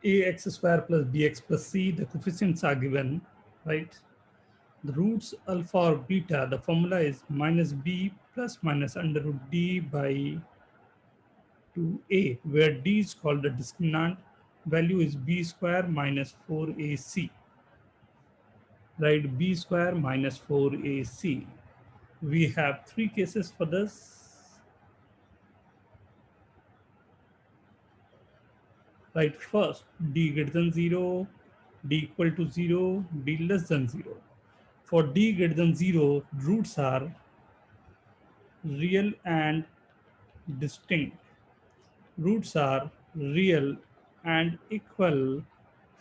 ax square plus bx plus c, the coefficients are given, right? The roots alpha or beta, the formula is minus b plus minus under root d by 2a, where d is called the discriminant, value is b square minus 4ac, right? B square minus 4ac. We have three cases for this, right? First, d greater than 0, d equal to 0, d less than 0. For d greater than 0, roots are real and distinct. Roots are real and equal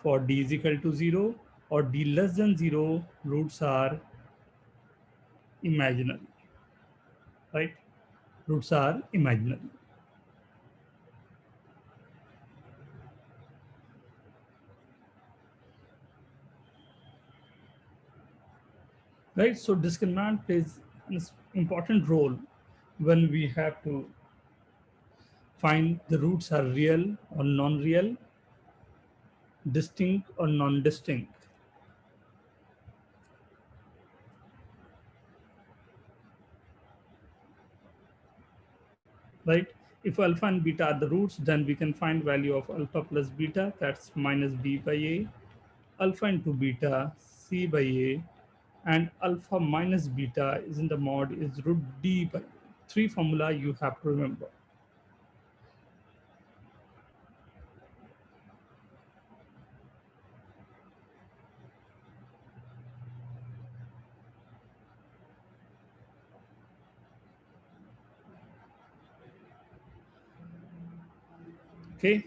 for d is equal to 0, or d less than 0, roots are imaginary, right? Roots are imaginary. Right, so discriminant plays an important role when we have to find the roots are real or non-real, distinct or non-distinct. Right, if alpha and beta are the roots, then we can find value of alpha plus beta, that's minus b by a, alpha into beta c by a, and alpha minus beta is in the mod is root d by a. Three formula you have to remember. Okay,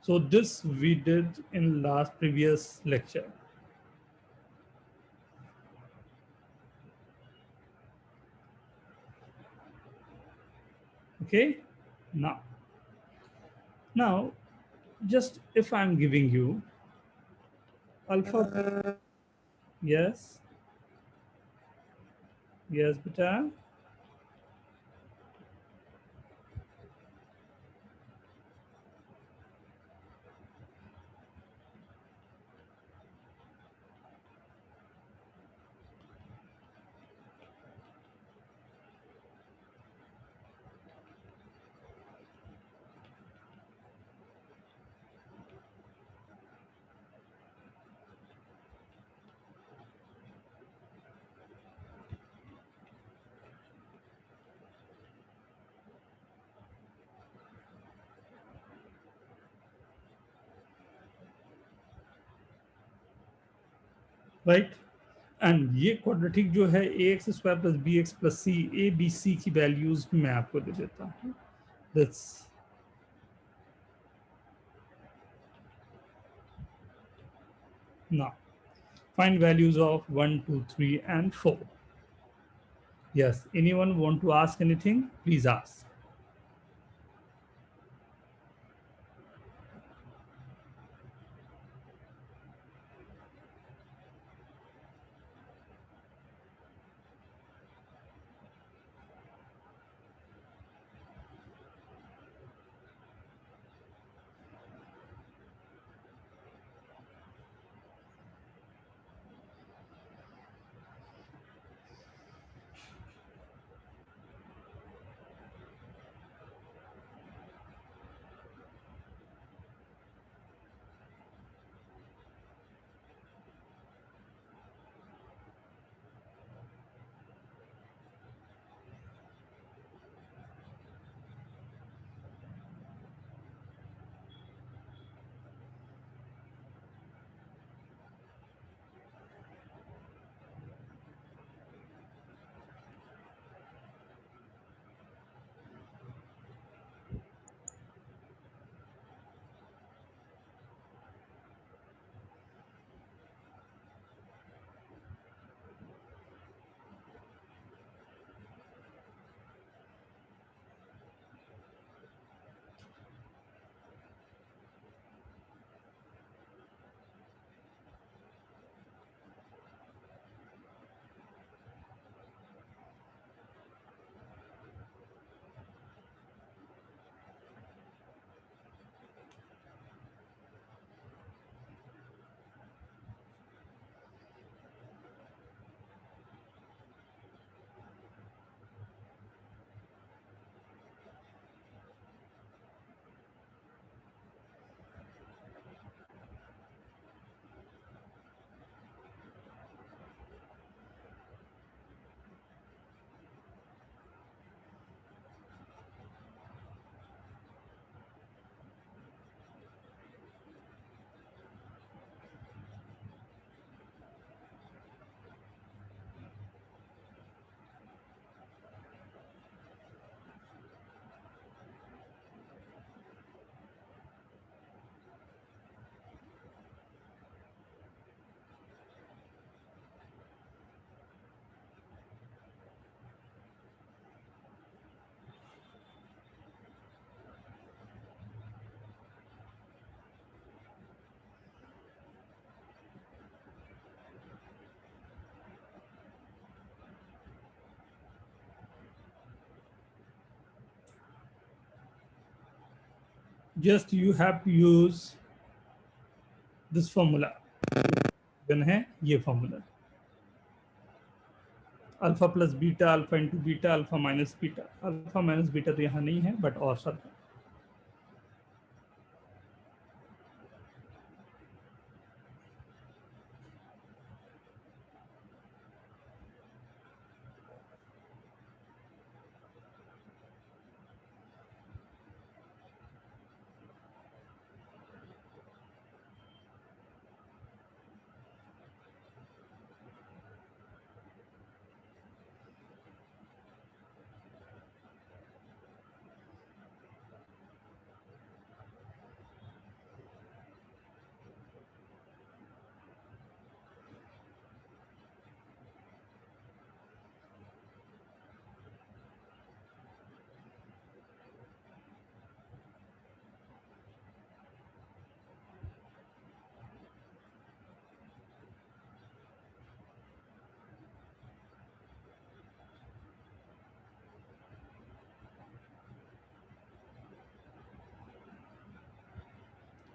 so this we did in last previous lecture. Okay, now now just if I'm giving you alpha, yes, yes beta, right, and ये quadratic जो है A x square plus B x plus C, A B C की values मैं आपको दे देता हूँ. That's now find values of 1, 2, 3, and 4. Yes, anyone want to ask anything, please ask. just you have to use this formula, given है ये formula, alpha plus beta, alpha into beta, alpha minus beta. Alpha minus beta तो यहाँ नहीं है, but और सब है।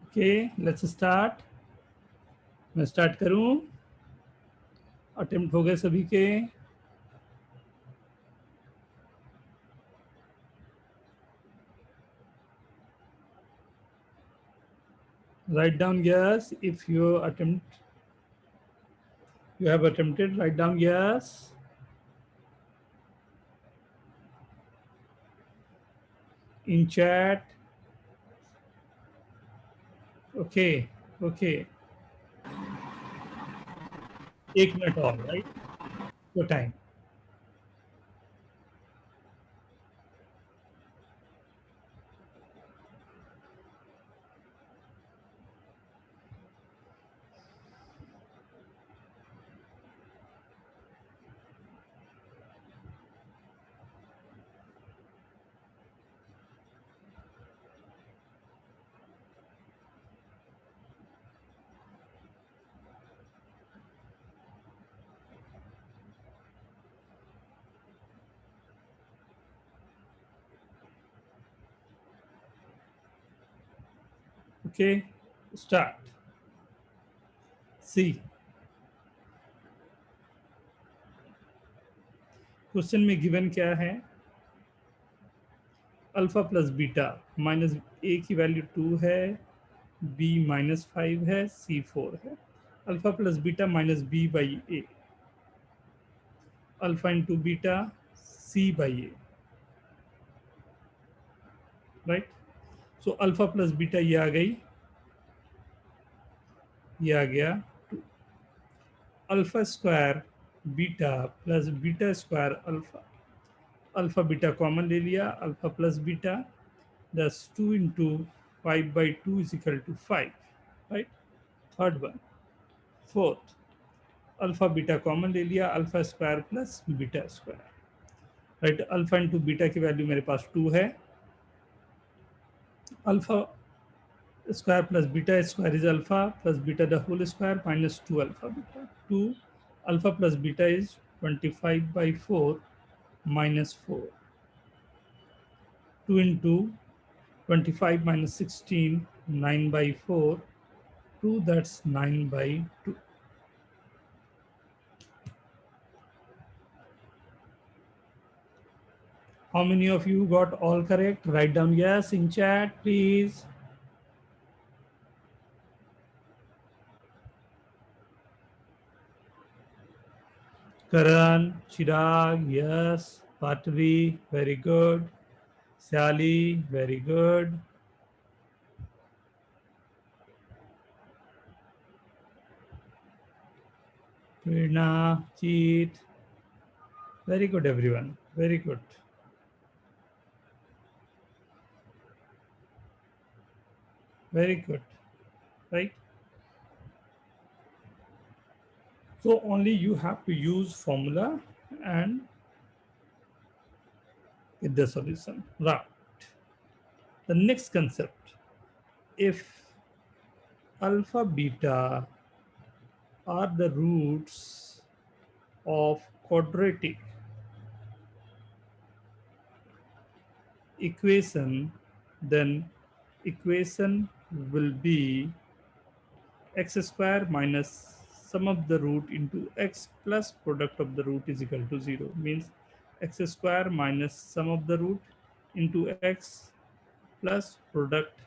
Okay, let's start. मैं स्टार्ट करूं? अटेम्प्ट हो गए सभी के? Write down yes if you attempt. You have attempted. Write down yes. In chat. Okay. Okay. 1 minute all, right? Your time. Okay. Start. See. Question में गिवन क्या है? Alpha plus beta minus ए की value 2 है, B -5 है, c 4 है। Alpha plus beta minus B by A, alpha into beta c by A, right. So alpha plus beta ये आ गई, ये आ गया 2। Alpha square beta plus beta square alpha, alpha beta common ले लिया, अल्फा प्लस बीटा, दस 2 into 5/2 is equal to 5, right. Third one, fourth, alpha beta common ले लिया, alpha square plus beta square, right. Alpha into beta की value मेरे पास 2 है, alpha square plus beta square is alpha plus beta the whole square minus 2 alpha beta, 2 alpha plus beta is 25/4 minus 4, 2 into 25 minus 16, 9/4, 2, that's 9/2. How many of you got all correct? Write down yes in chat, please. Karan, Chirag, yes. Patvi, very good. Sally, very good. Prerna, Cheet, very good everyone, very good. Very good, right? So only you have to use formula and get the solution, right? The next concept, if alpha beta are the roots of quadratic equation, then equation will be x square minus sum of the root into x plus product of the root is equal to 0. Means x square minus sum of the root into x plus product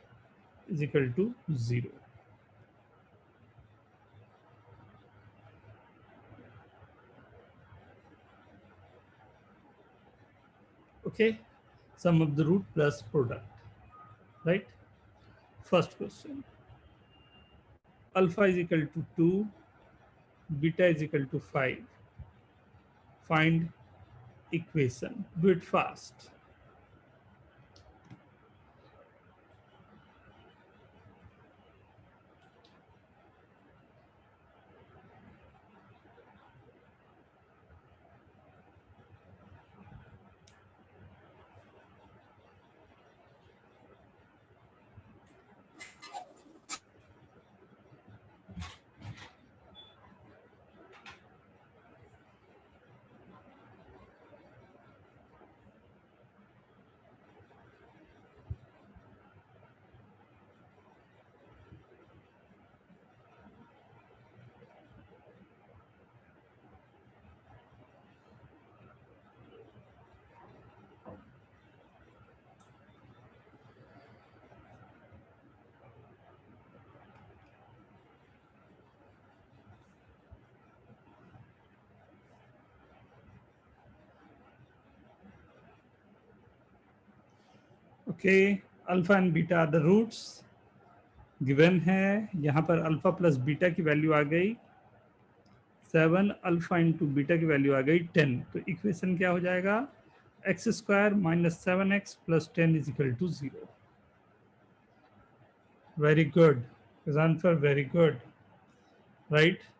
is equal to 0. Okay, sum of the root plus product, right? First question, alpha is equal to 2, beta is equal to 5. Find equation. Do it fast. Okay, alpha and beta are the roots given है। यहाँ पर alpha plus beta की value आ गई 7, alpha into beta की value आ गई 10। तो इक्वेशन क्या हो जाएगा, x square minus 7x plus 10 is equal to 0। Very good answer, very good, right.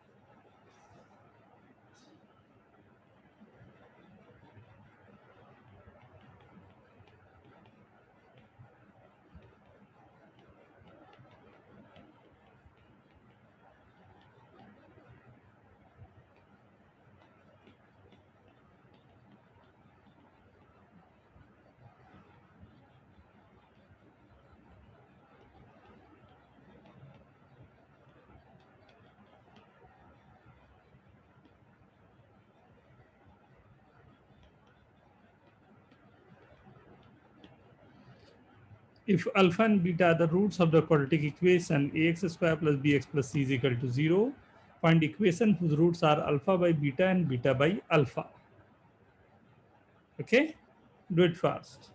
If alpha and beta are the roots of the quadratic equation ax square plus bx plus c is equal to 0, find equation whose roots are alpha by beta and beta by alpha. Okay, do it fast.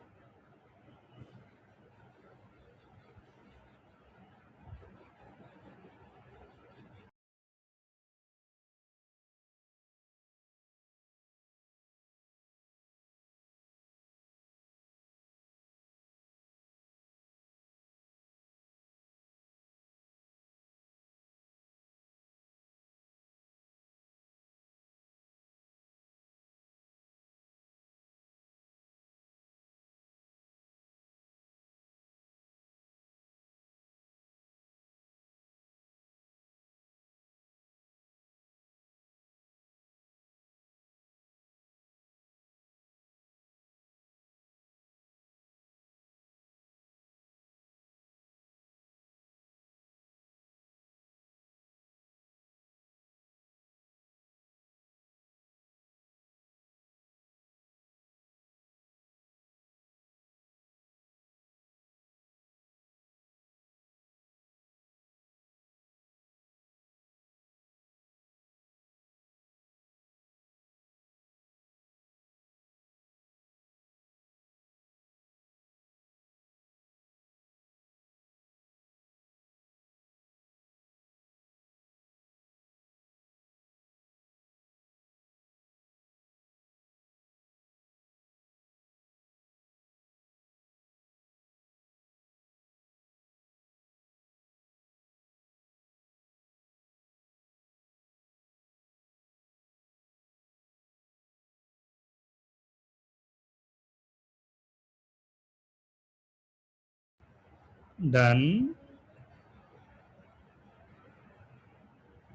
Done.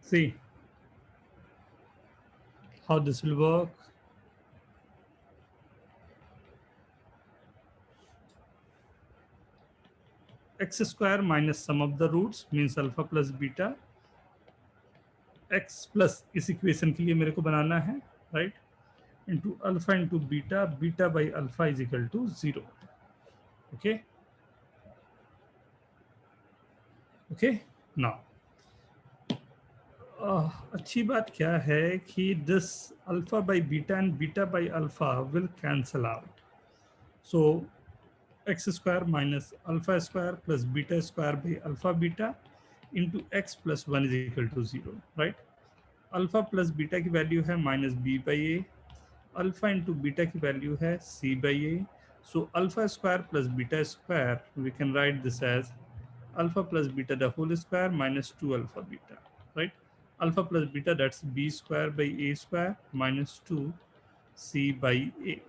See how this will work. x square minus sum of the roots means alpha plus beta, x plus इस equation के लिए मेरे को बनाना है, right, into alpha into beta, beta by alpha is equal to 0. Okay. Okay. Now, अच्छी बात क्या है कि this alpha by beta and beta by alpha will cancel out. So x square minus alpha square plus beta square by alpha beta into x plus 1 is equal to 0, right? Alpha plus beta की value है minus b by a, alpha into beta की value है c by a. So alpha square plus beta square, we can write this as alpha plus beta the whole square minus 2 alpha beta, right? Alpha plus beta, that's b square by a square minus 2 c by a.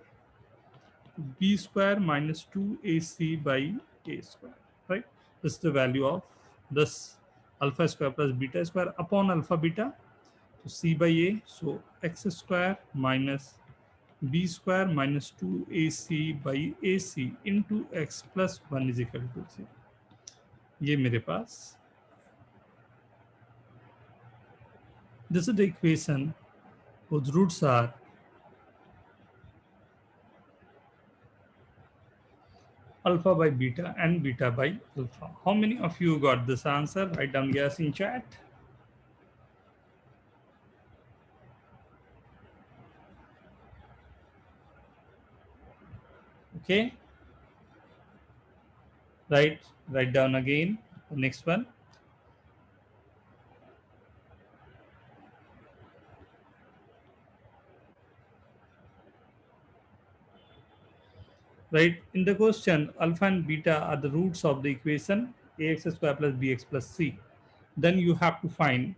B square minus 2ac by a square, right? This is the value of this alpha square plus beta square upon alpha beta. So c by a, so x square minus b square minus 2ac by ac into x plus 1 is equal to 0. ये मेरे पास, this is the equation whose roots are alpha by beta and beta by alpha. How many of you got this answer? Write down yes in chat. Okay. Write down again the next one. Right, in the question, alpha and beta are the roots of the equation ax square plus bx plus c. Then you have to find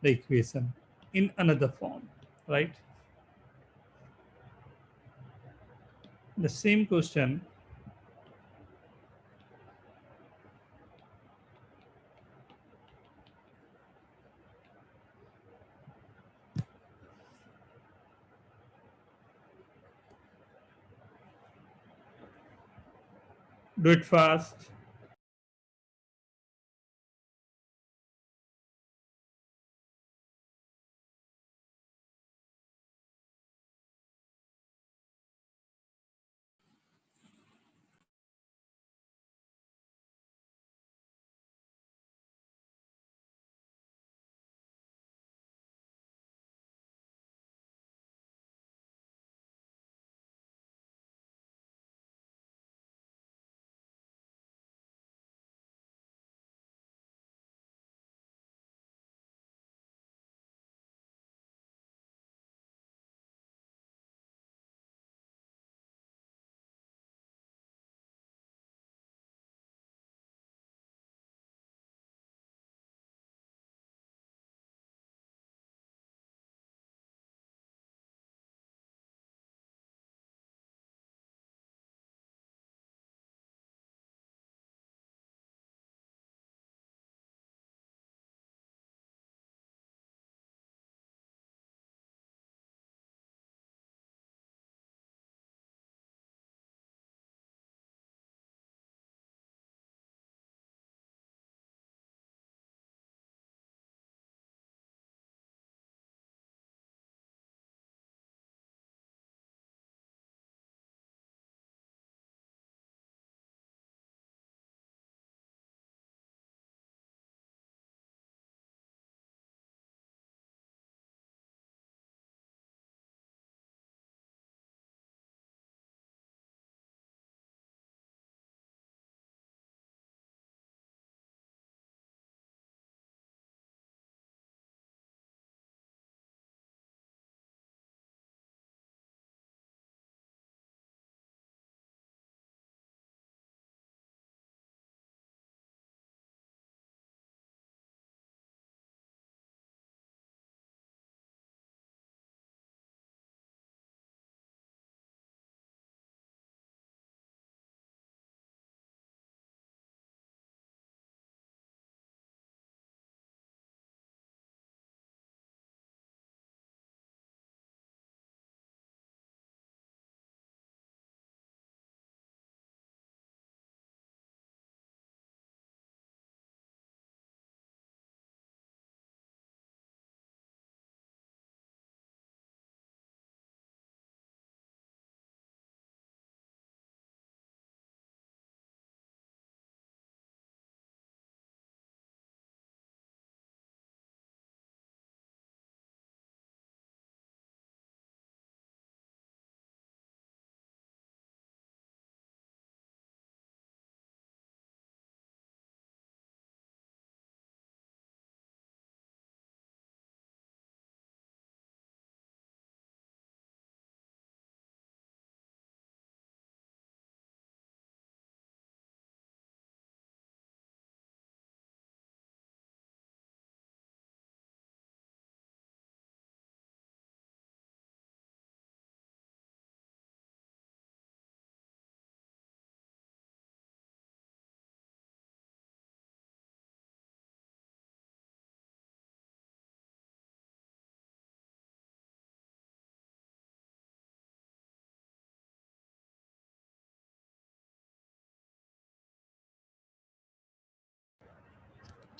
the equation in another form, right? The same question, do it fast.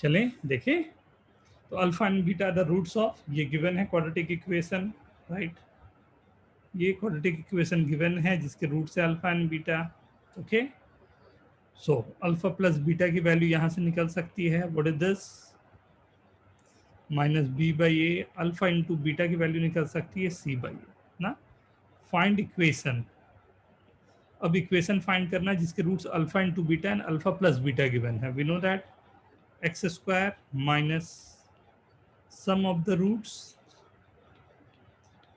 चलें देखें। तो alpha and beta the roots of, ये given है quadratic equation, right. ये quadratic equation given है जिसके roots है alpha and beta. Okay, so alpha plus beta की वैल्यू यहाँ से निकल सकती है, what is this, minus B by A. Alpha into beta की वैल्यू निकल सकती है सी बाई ए ना। फाइंड इक्वेशन, अब इक्वेशन फाइंड करना जिसके roots alpha into beta and alpha plus beta given है। We know that X square minus sum of the roots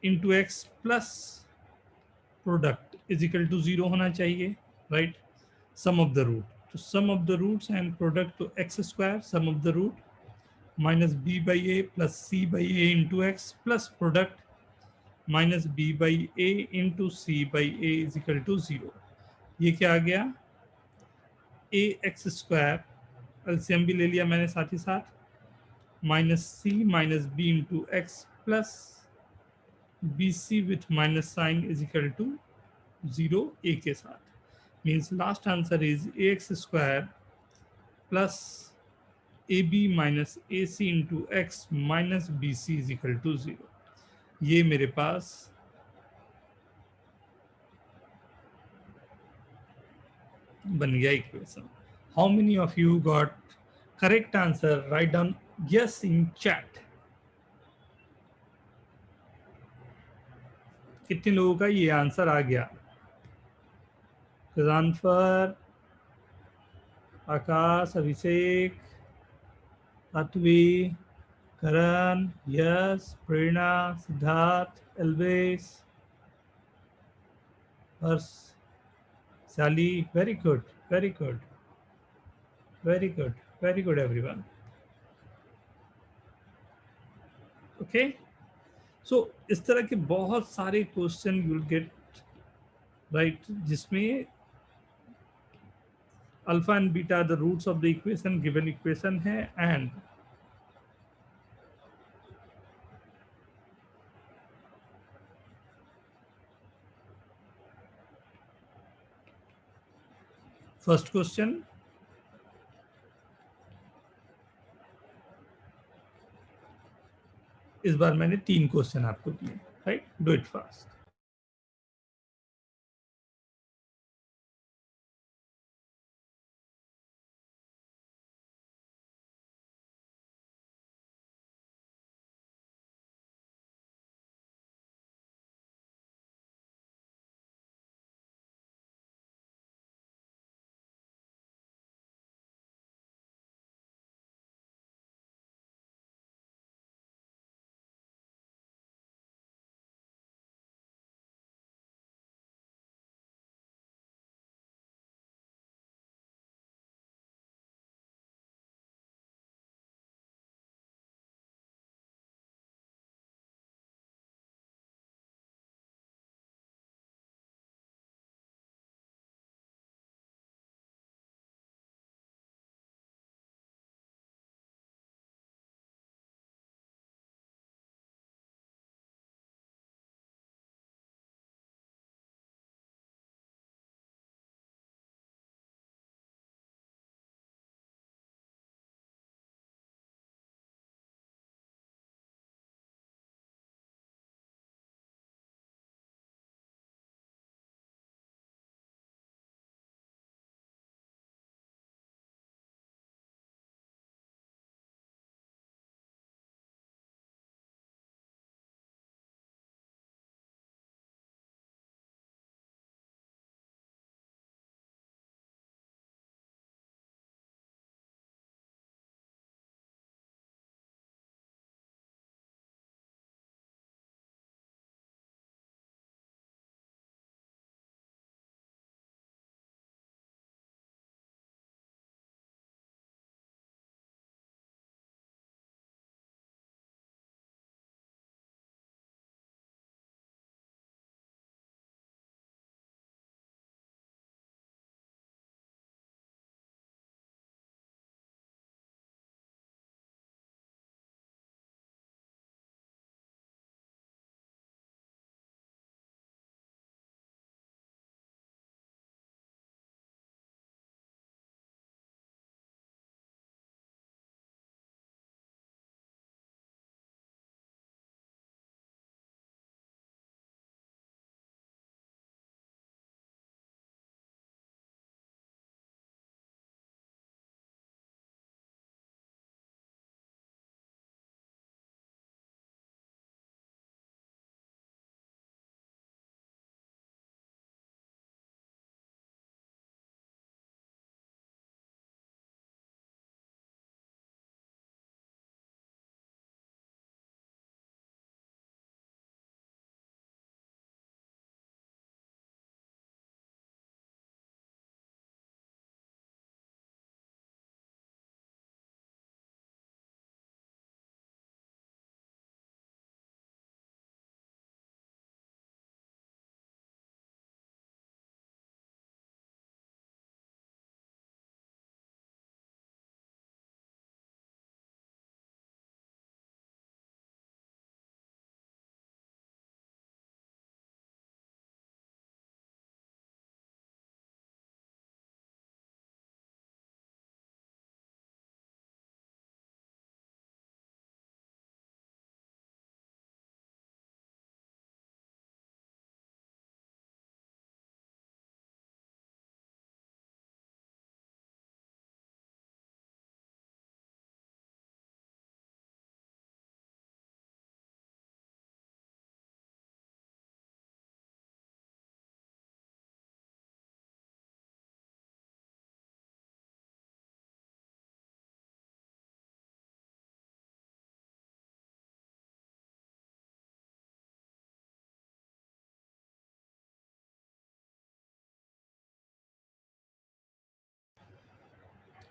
into x plus product is equal to 0 होना चाहिए, right. Sum of the root, तो sum of the roots and product, तो x square sum of the root minus B by A plus C by A into x plus product minus B by A into C by A is equal to 0। ये क्या आ गया, ए x square, LCM भी ले लिया मैंने साथ ही साथ, minus c minus b into x plus b c with minus sign is equal to 0 a के साथ। Means last answer is a x square plus a b minus a c into x minus b c is equal to 0। ये मेरे पास बन गया equation. How many of you got correct answer? Write down yes in chat. कितने लोगों का ये answer आ गया? जानफर, आकाश, अभिषेक, सात्वी, करण, यश, प्रेरणा, सिद्धार्थ, एल्वेस, Harsh, Shali, very good, very good, very good, very good everyone. Okay, so इस तरह के बहुत सारे question you will get, right, जिसमें alpha and beta the roots of the equation, given equation है, एंड फर्स्ट क्वेश्चन, इस बार मैंने 3 क्वेश्चन आपको दिए, right, do it fast.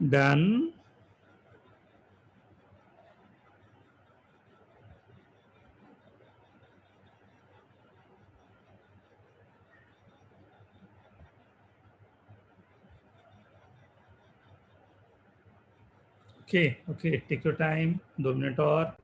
Done. Okay, take your time, 2 minute और.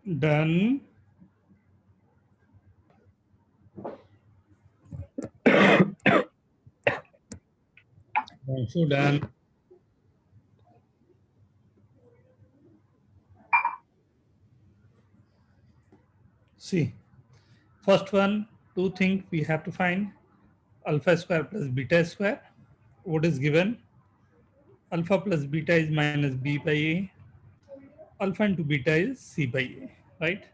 Done. Also done. See, first one, two things we have to find: alpha square plus beta square. What is given? Alpha plus beta is minus b by a. Alpha into beta is c by a, right?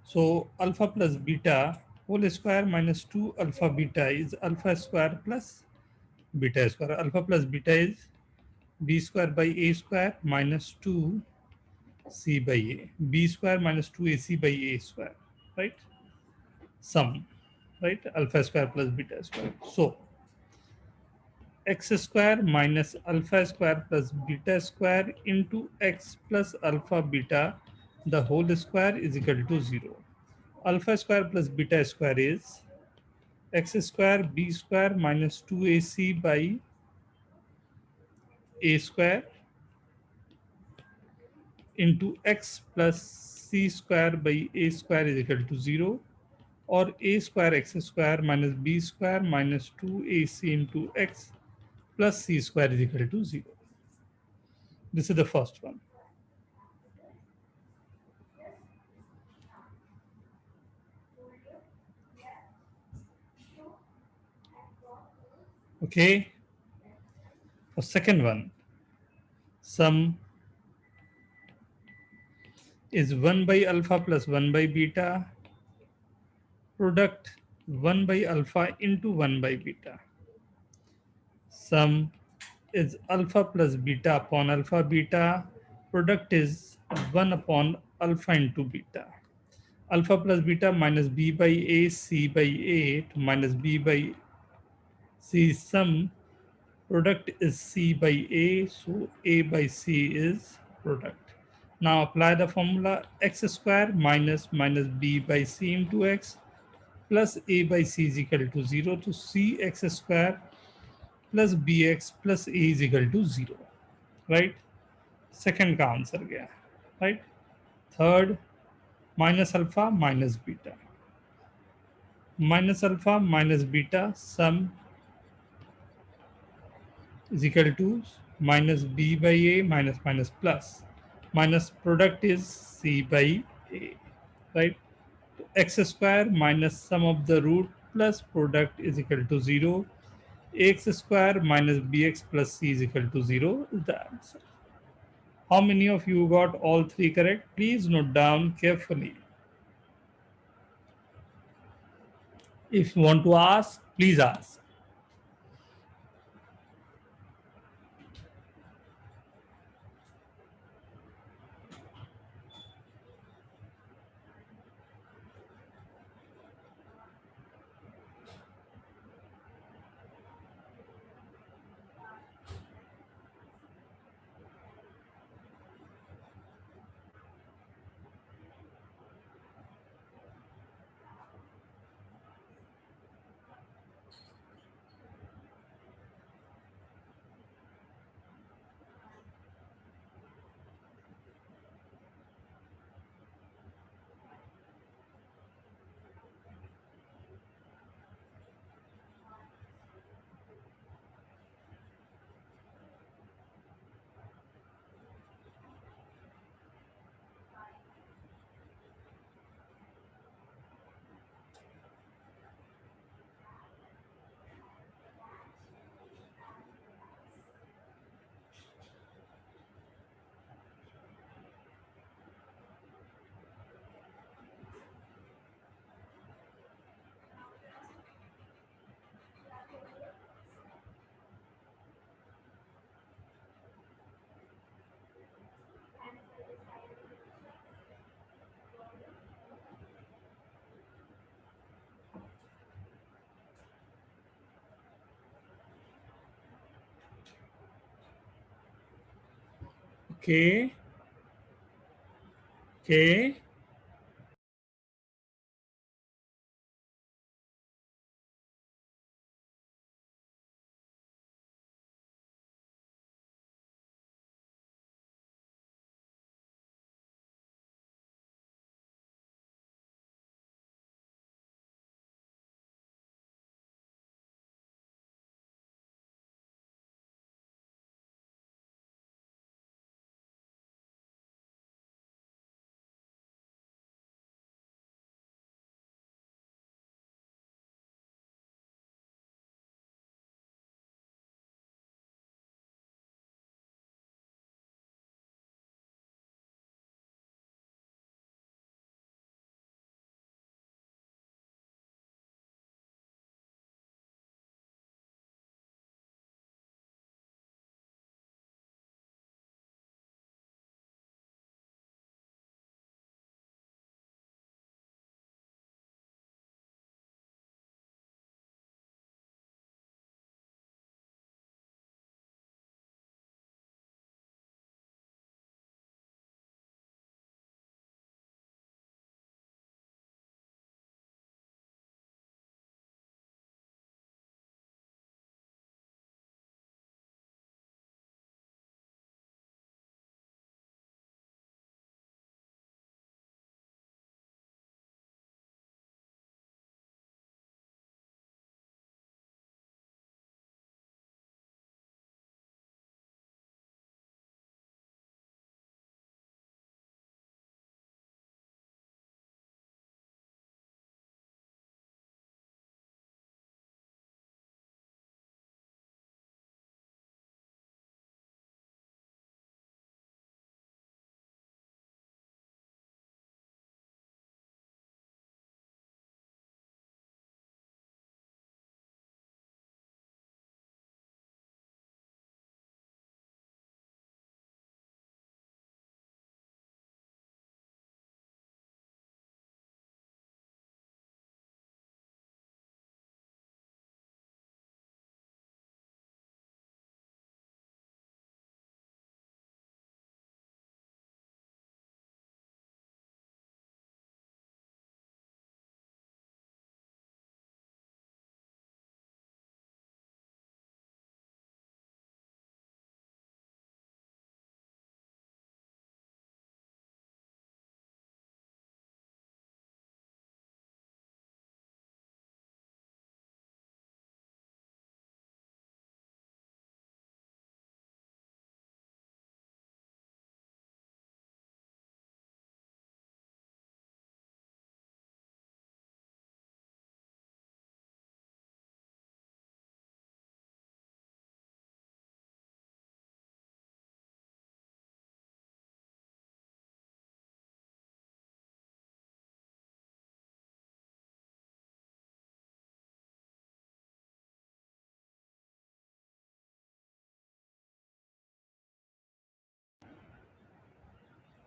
So alpha plus beta whole square minus 2 alpha beta is alpha square plus beta square. Alpha plus beta is b square by a square minus 2 c by a. B square minus 2ac by a square, right? Sum, right? Alpha square plus beta square. So x square minus alpha square plus beta square into x plus alpha beta, the whole square is equal to 0. Alpha square plus beta square is x square b square minus 2ac by a square into x plus c square by a square is equal to 0, or a square x square minus b square minus 2ac into x plus c square is equal to 0. This is the first one. Okay. For second one, sum is 1 by alpha plus 1 by beta, product 1 by alpha into 1 by beta. Sum is alpha plus beta upon alpha beta, product is 1 upon alpha into beta. Alpha plus beta minus b by a, c by a to minus b by c, sum product is c by a, so a by c is product. Now apply the formula: x square minus b by c into x plus a by c is equal to 0, to c x square plus bx plus a is equal to 0, right? Second का answer गया, right? Third, minus alpha minus beta. Minus alpha minus beta, sum is equal to minus b by a minus minus plus. Minus product is c by a, right? X square minus sum of the root plus product is equal to 0. Ax square minus bx plus c is equal to 0 is the answer. How many of you got all three correct? Please note down carefully. If you want to ask, please ask. Okay. Okay.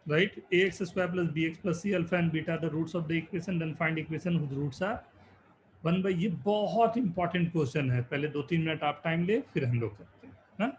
right? Ax square plus bx plus c alpha and beta the roots of the equation, then find equation whose roots are 1 by। ये बहुत important question है, पहले 2-3 minute आप time ले फिर हम लोग करते हैं ना।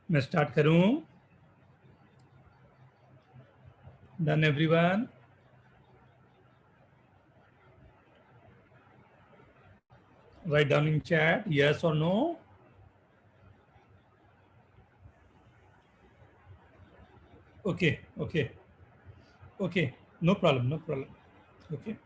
मैं स्टार्ट करूं? Done everyone? Right down in chat yes और no. Okay okay okay, no problem no problem. Okay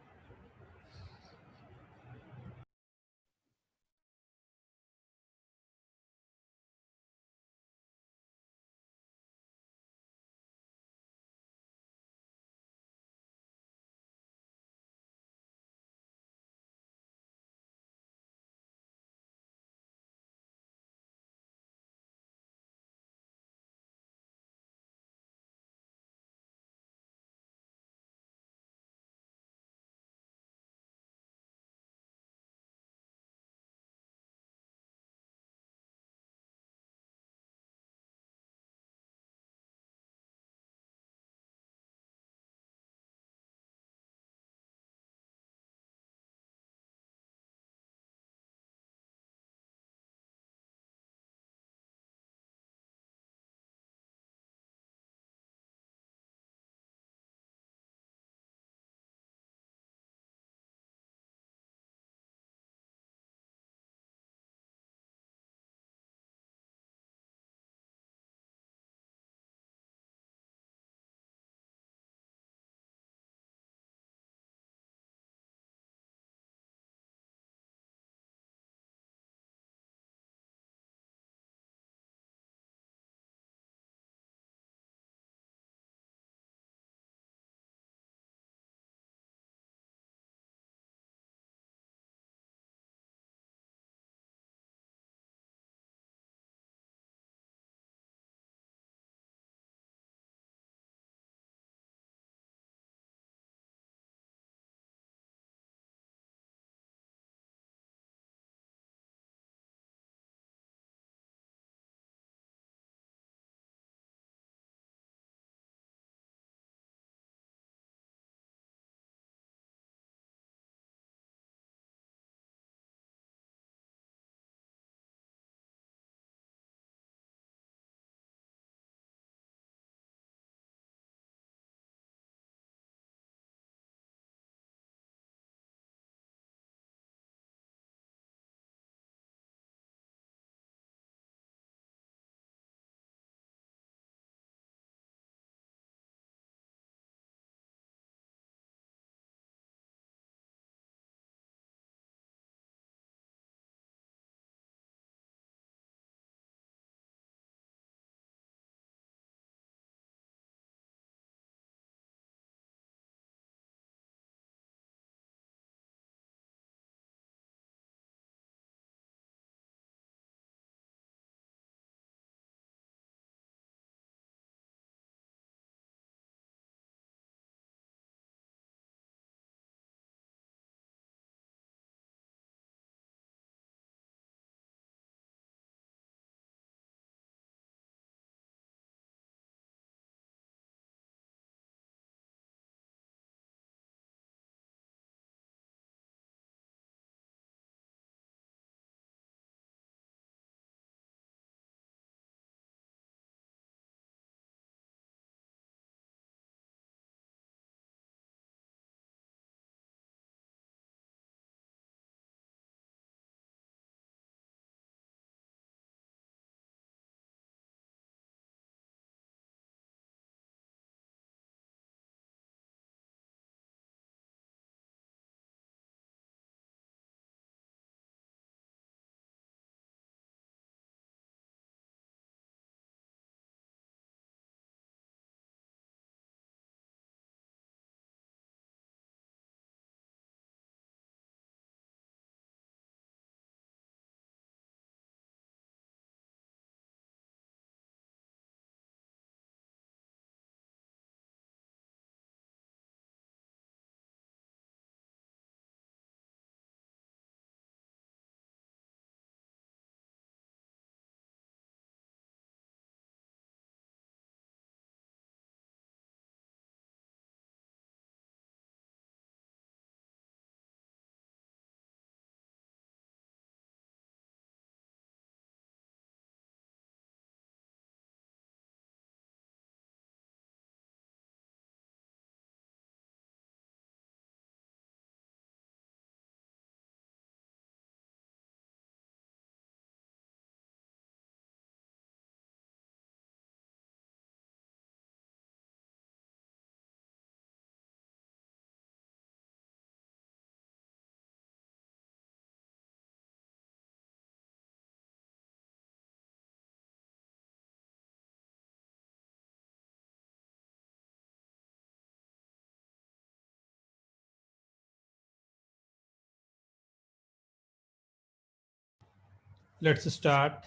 let's start.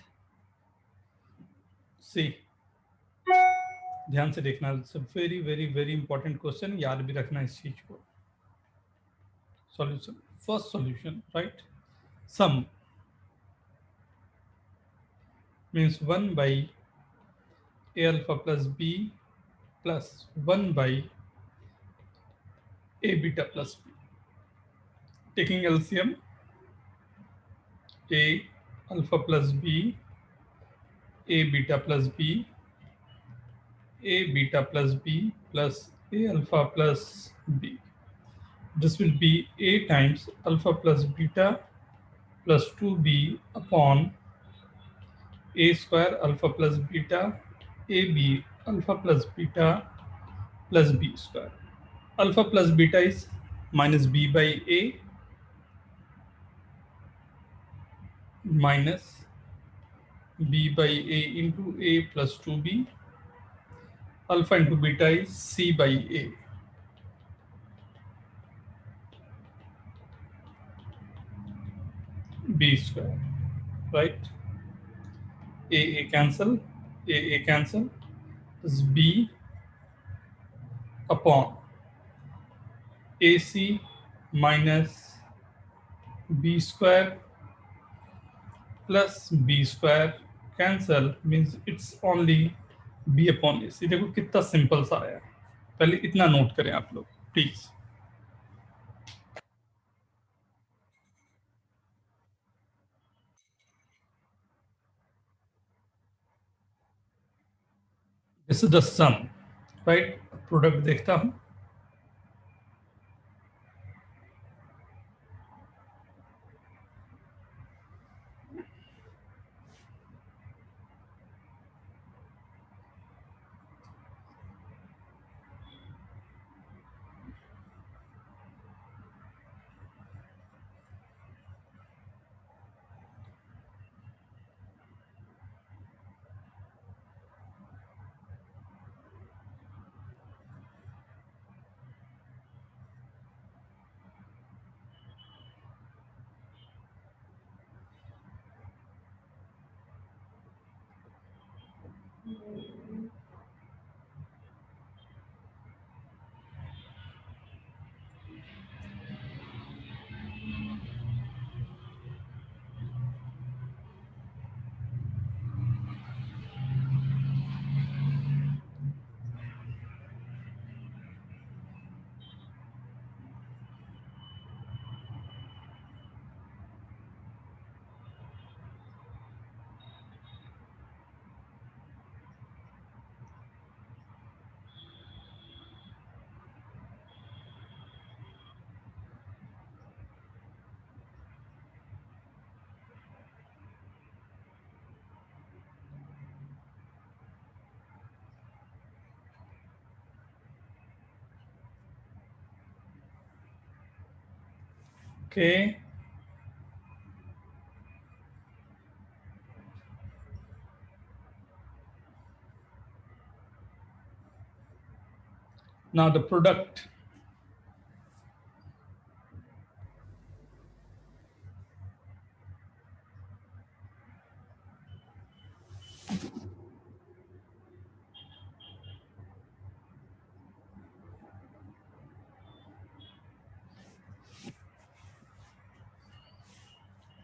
See, ध्यान से देखना, it's very very very important question, याद भी रखना इस चीज को। Solution, first solution, right. Sum means 1 by a alpha plus b plus 1 by a beta plus b. Taking LCM, a alpha plus b, a beta plus b, a beta plus b plus a alpha plus b. This will be a times alpha plus beta plus 2b upon a square alpha plus beta ab alpha plus beta plus b square. Alpha plus beta is minus b by a minus b by a into a plus 2b. Alpha into beta is c by a. B square, right? A cancel, a cancel. This is b upon ac minus b square plus b square cancel means it's only b upon ac. देखो कितना simple सा आया, पहले इतना note करें आप लोग please. This is the sum, right. Product देखता हूं, okay. Now the product,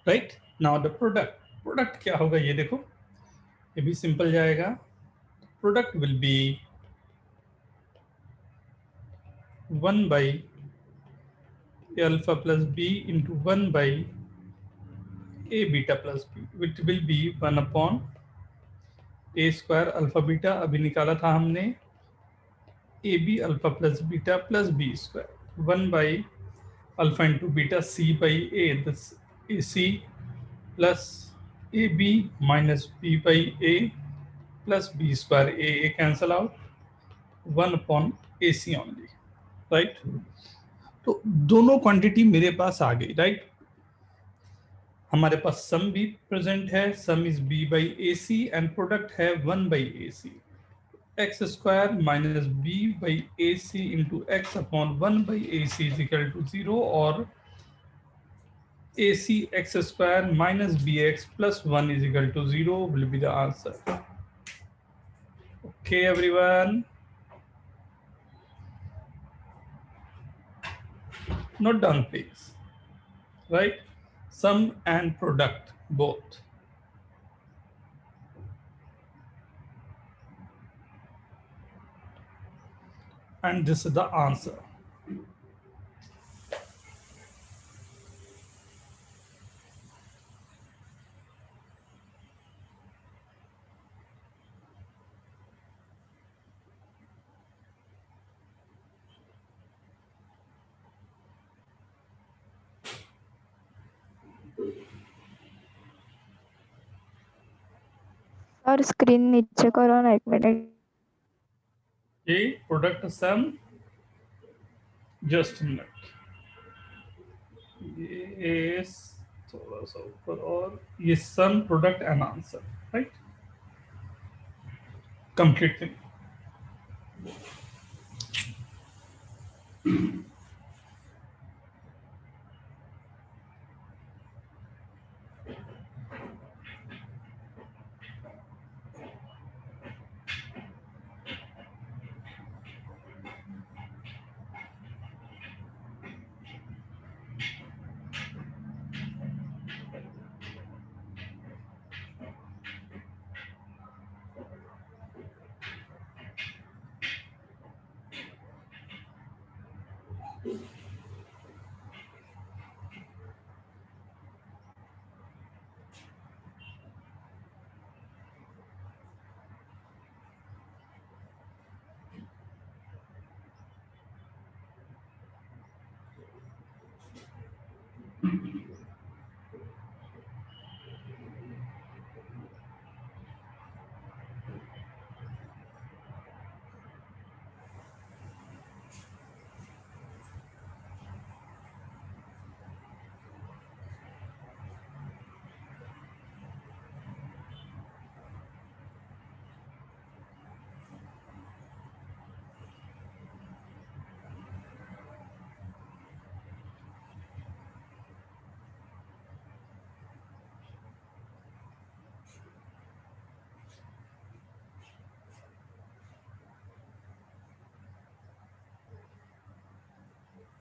right. Now the product, product क्या होगा ये देखो, ये भी सिंपल जाएगा। Product will be 1 by a alpha plus b into 1 by a beta plus b, which will be 1 upon a square alpha beta, अभी निकाला था हमने, ab alpha plus beta plus b square, 1 by alpha into beta c by a, this ac plus ab minus b by a plus b square, a cancel out, 1 upon ac only, right? तो दोनों quantity मेरे पास आ गई, right. हमारे पास सम भी present है, सम is b by ac and product है 1 by ac, x square minus b by ac into x upon 1 by ac is equal to 0, और AC x square minus bx plus 1 is equal to 0 will be the answer. Okay, everyone. Note down, please. Right? Sum and product, both. And this is the answer. और screen नीचे करो ना 1 minute. A product sum, just a minute. Yes, थोड़ा सा ऊपर और ये sum product and answer, right? Complete thing.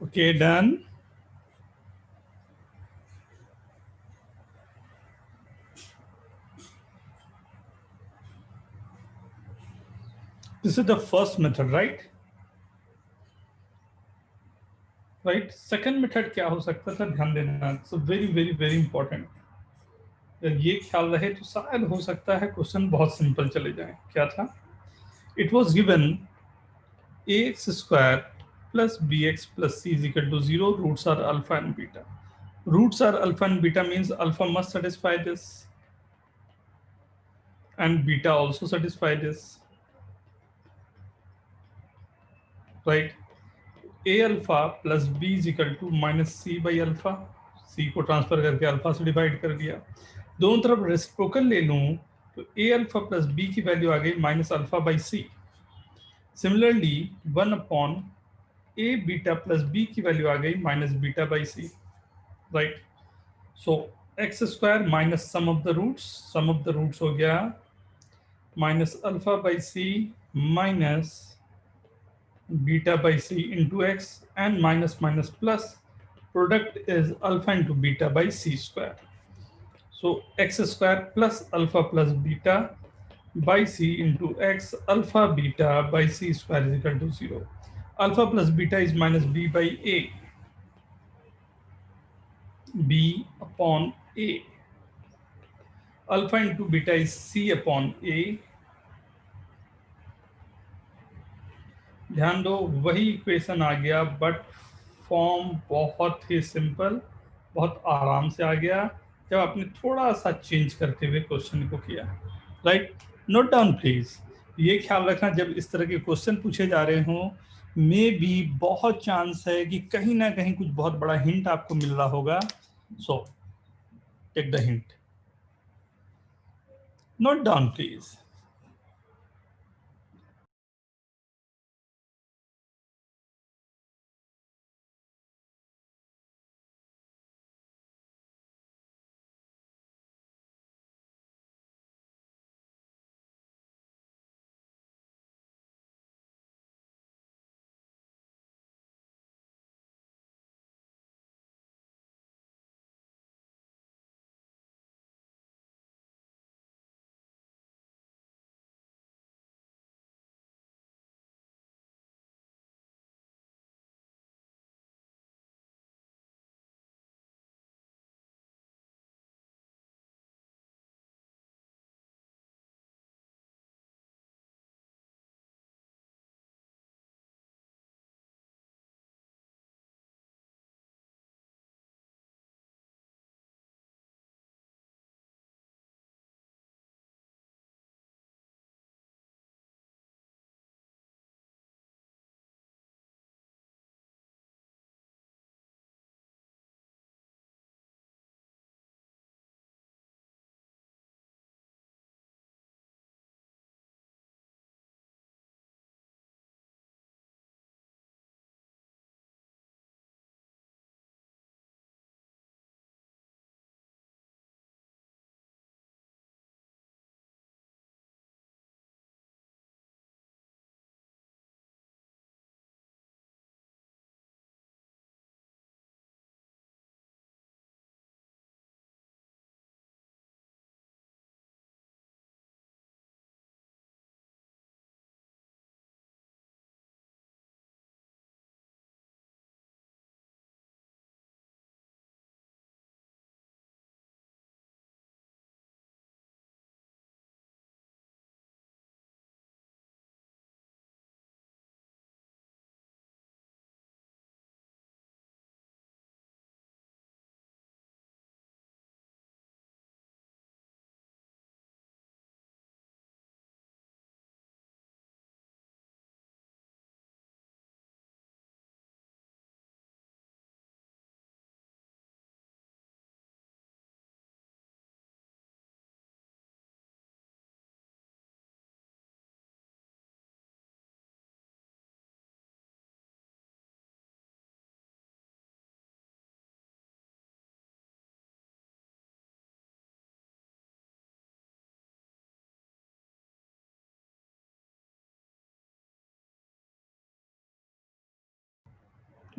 Okay, done. This is the first method, right? Right. Second method क्या हो सकता था, ध्यान देना. It's very very very important. अगर ये ख्याल रहे तो शायद हो सकता है क्वेश्चन बहुत सिंपल चले जाए. क्या था? It was given ax square plus bx plus c is equal to 0. Roots are alpha and beta. Roots are alpha and beta means alpha must satisfy this and beta also satisfy this, right? A alpha plus b is equal to minus c by alpha. c को transfer करके alpha से divide कर दिया. दोनों तरफ reciprocal ले लूं तो a अल्फा प्लस b की वैल्यू आ गई minus alpha by c. Similarly 1 upon a beta plus b की वैल्यू आ गई minus beta by c, right? So x square minus sum of the roots हो गया minus alpha by c minus beta by c into x and minus minus plus product is alpha into beta by c square. So x square plus alpha plus beta by c into x alpha beta by c square is equal to 0. Alpha plus beta is minus b by a, b upon a. Alpha into beta is c upon a. ध्यान दो वही equation आ गया but form बहुत ही simple, बहुत आराम से आ गया जब आपने थोड़ा सा चेंज करते हुए क्वेश्चन को किया, राइट? Note down please. ये ख्याल रखना जब इस तरह के क्वेश्चन पूछे जा रहे हों मे भी बहुत चांस है कि कहीं ना कहीं कुछ बहुत बड़ा हिंट आपको मिल रहा होगा. So take the hint. Note down please.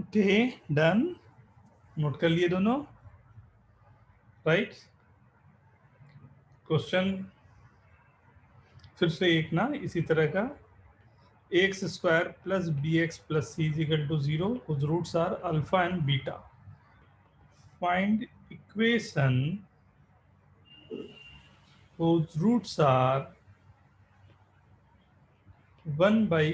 Okay, done, note कर लिए दोनों, राइट। क्वेश्चन फिर से एक ना इसी तरह का, x square plus B x plus c is equal to 0 whose roots are alpha and beta. Find equation whose roots are 1 by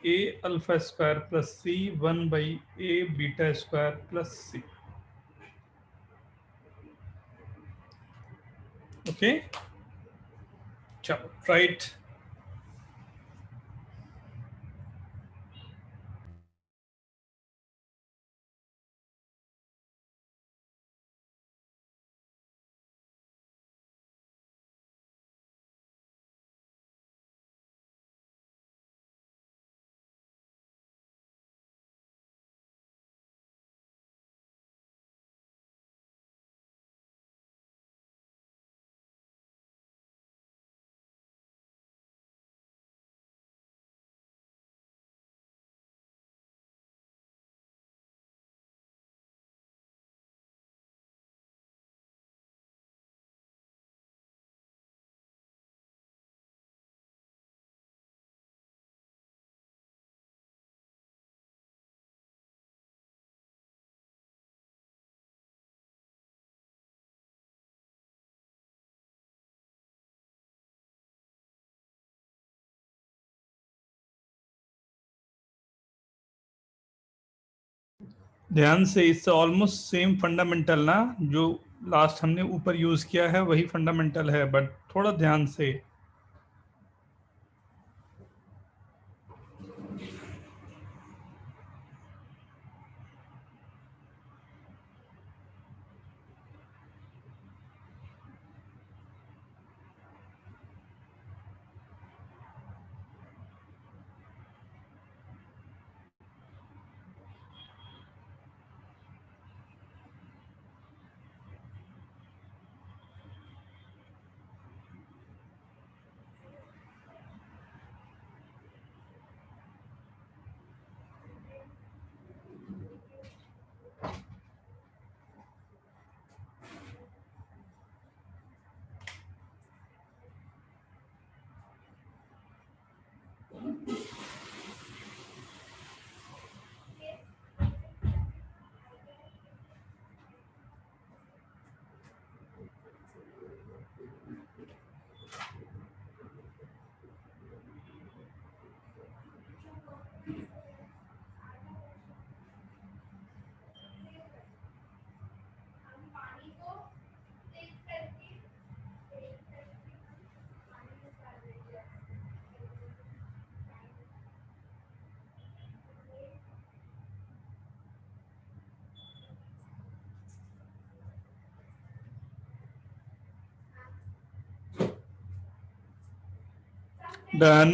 a alpha square plus c 1 by a beta square plus c. Okay, chalo, right. ध्यान से, इससे almost same fundamental ना जो last हमने ऊपर use किया है वही फंडामेंटल है, बट थोड़ा ध्यान से। Done.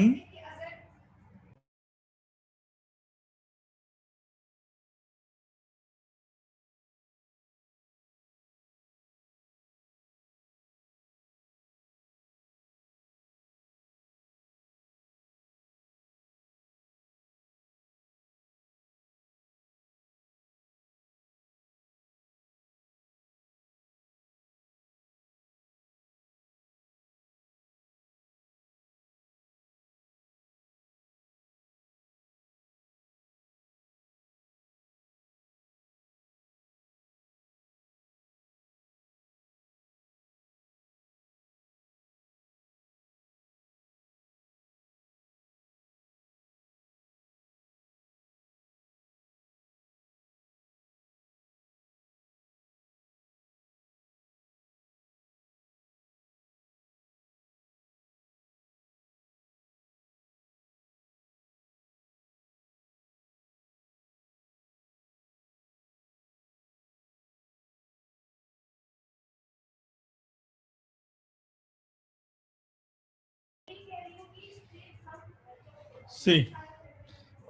See,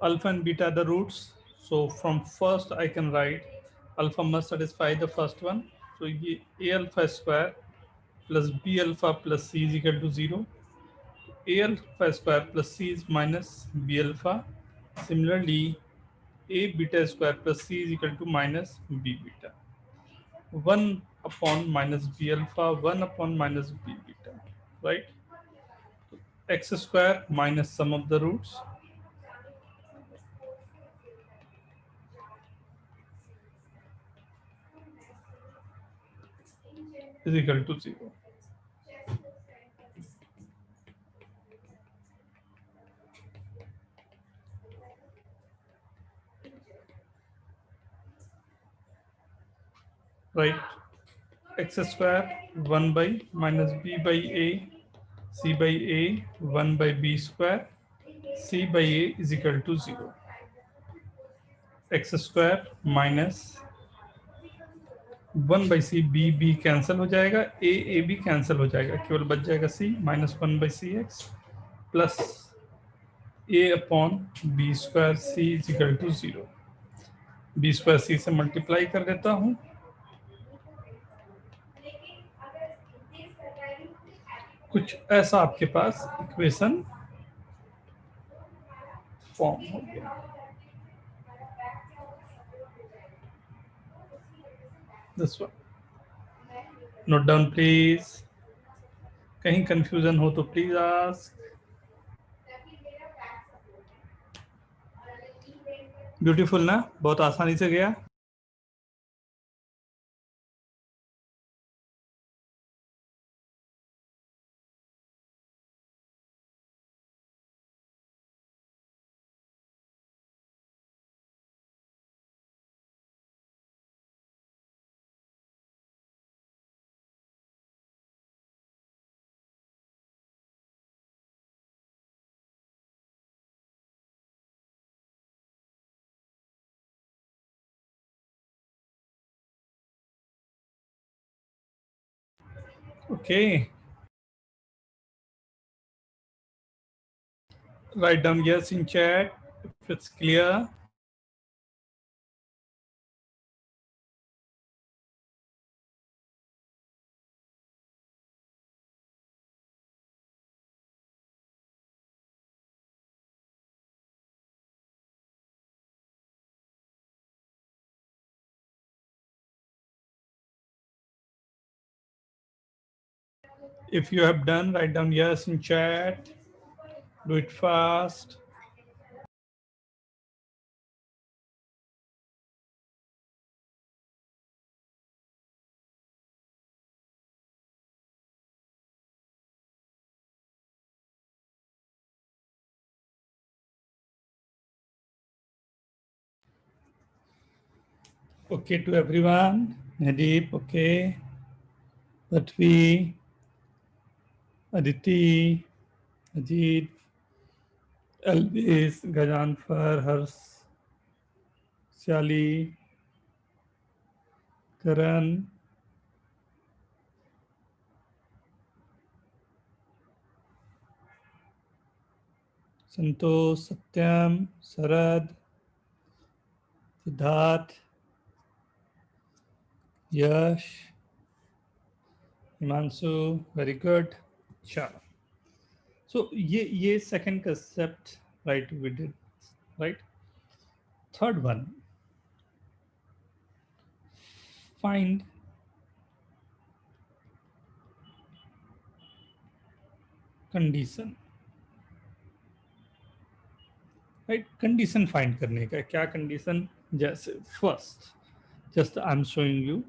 alpha and beta are the roots. So from first I can write alpha must satisfy the first one. So ये a alpha square plus b alpha plus c is equal to 0. A alpha square plus c is minus b alpha. Similarly, A beta square plus C is equal to minus B beta. 1 upon minus B alpha, 1 upon minus B beta, right? X square minus sum of the roots is equal to 0. Right? X square 1 by minus B by A, C by A 1 by B square, C by A is equal to 0. X square minus 1 by C, B cancel हो जाएगा, A भी cancel हो जाएगा, केवल बच जाएगा C minus 1 by CX plus A upon B square C is equal to 0. B square C से multiply कर देता हूँ, कुछ ऐसा आपके पास इक्वेशन फॉर्म हो गया. This one note down please. कहीं कंफ्यूजन हो तो प्लीज आस्क. ब्यूटीफुल ना, बहुत आसानी से गया. Okay. Write down yes in chat if it's clear. If you have done, write down yes in chat. Do it fast. Okay to everyone. Nadeep, okay. Patvi, Aditi, Ajit, Elvis, Gajanfar, Hers, Shali, Karan, Santosh, Satyam, Sarad, Siddharth, Yash, Himanshu, very good. Sure. So ye second concept, right, we did, right? Third one, find condition. Right, condition find करने का. क्या condition? जैसे first just I am showing you,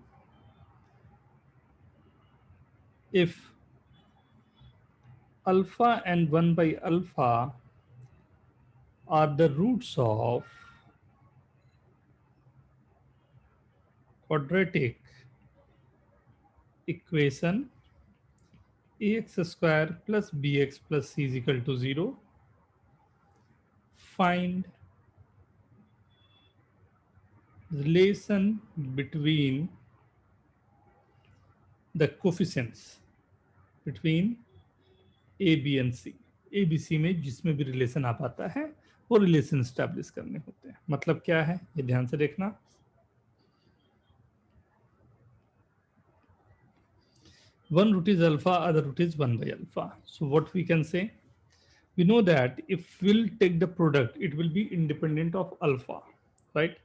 if alpha and 1 by alpha are the roots of quadratic equation ax square plus bx plus c is equal to 0, find relation between the coefficients between a b and c. A B c में जिसमें भी relation आ पाता है वो relation establish करने होते हैं. मतलब क्या है ये ध्यान से देखना. One root is alpha, other root is 1 by alpha. So what we can say? We know that if we'll take the product, it will be independent of alpha. right?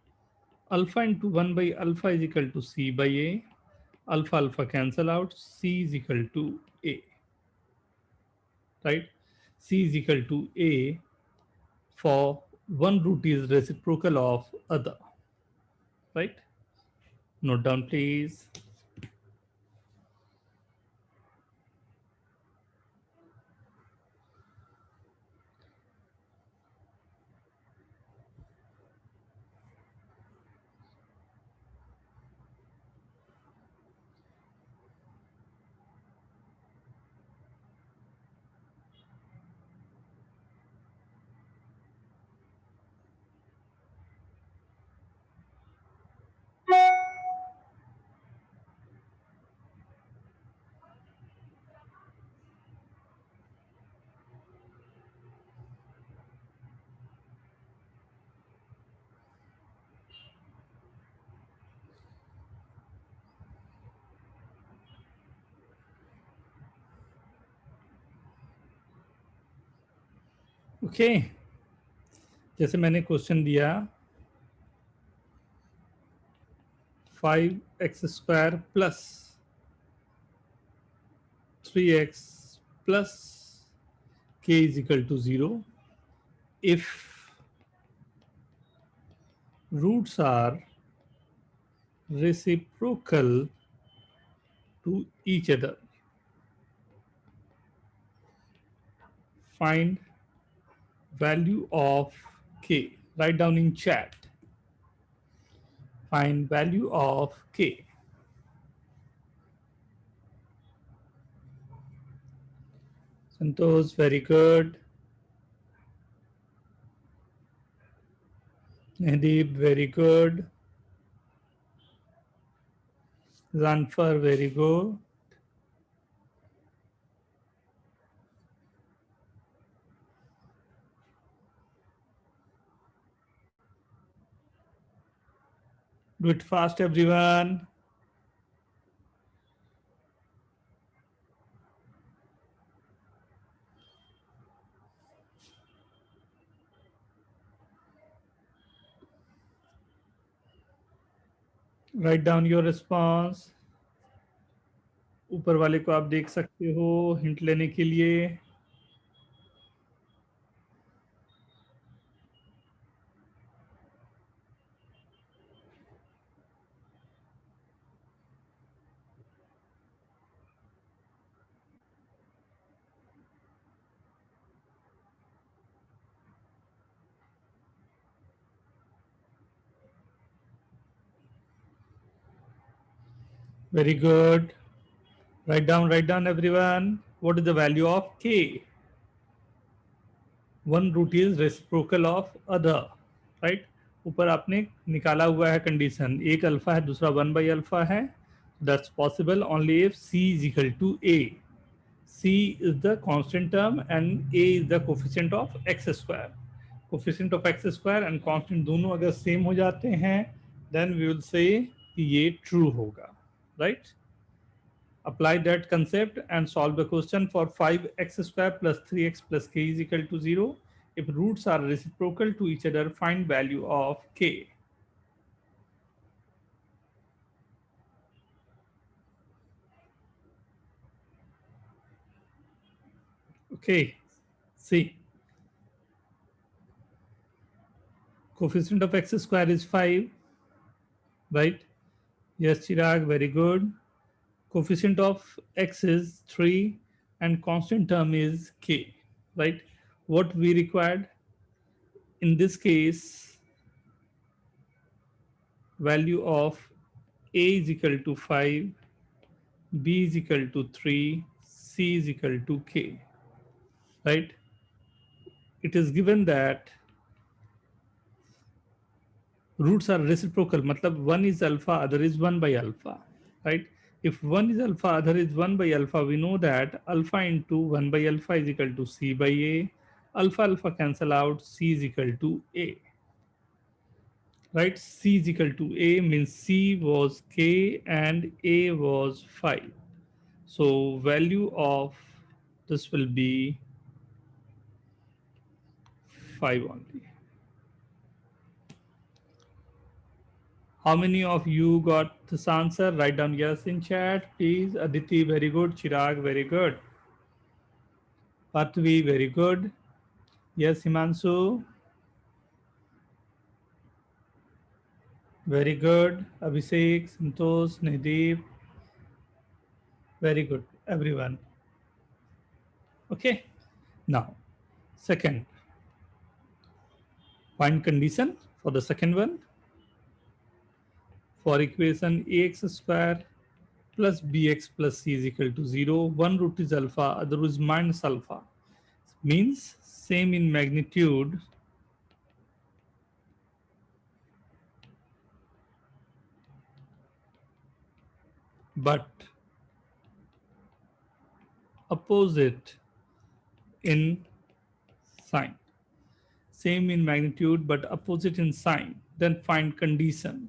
Alpha into 1 by alpha is equal to C by A. Alpha alpha cancel out. C is equal to A, right? C is equal to A for one root is reciprocal of other, right? Note down, please. Okay, जैसे मैंने question दिया 5x² plus 3x plus k is equal to 0 if roots are reciprocal to each other. Find value of k. Write down in chat. Find value of k. Santosh, very good. Nadeep, very good. Zanfar, very good. Do it fast, everyone. Write down your response. ऊपर वाले को आप देख सकते हो hint लेने के लिए. Very good. Write down everyone. What is the value of k? One root is reciprocal of other, right? ऊपर आपने निकाला हुआ है कंडीशन, एक अल्फा है दूसरा 1 by अल्फा है. That's possible only if c is equal to a. c is the constant term and a is the coefficient of x square. Coefficient of x square and constant दोनों अगर same हो जाते हैं then we will say कि ये true होगा, right? Apply that concept and solve the question for 5x² plus 3x plus k is equal to 0. If roots are reciprocal to each other, find value of k. Okay, see. Coefficient of x² is 5, right? Yes, Chirag, very good. Coefficient of x is 3 and constant term is k, right? What we required in this case, value of a is equal to 5, b is equal to 3, c is equal to k, right? It is given that roots are reciprocal, matlab one is alpha, other is 1 by alpha, right? If one is alpha, other is 1 by alpha, we know that alpha into 1 by alpha is equal to c by a. Alpha alpha cancel out, c is equal to a, right? C is equal to a means c was k and a was 5. So value of this will be 5 only. How many of you got this answer? Write down yes in chat, please. Aditi, very good. Chirag, very good. Patvi, very good. Yes, Himanshu. Very good. Abhishek, Santosh, Nadeep. Very good, everyone. Okay. Now, second, find condition for the second one. For equation ax square plus bx plus c is equal to 0, one root is alpha, other root is minus alpha. Means same in magnitude, but opposite in sign. Same in magnitude but opposite in sign. Then find condition.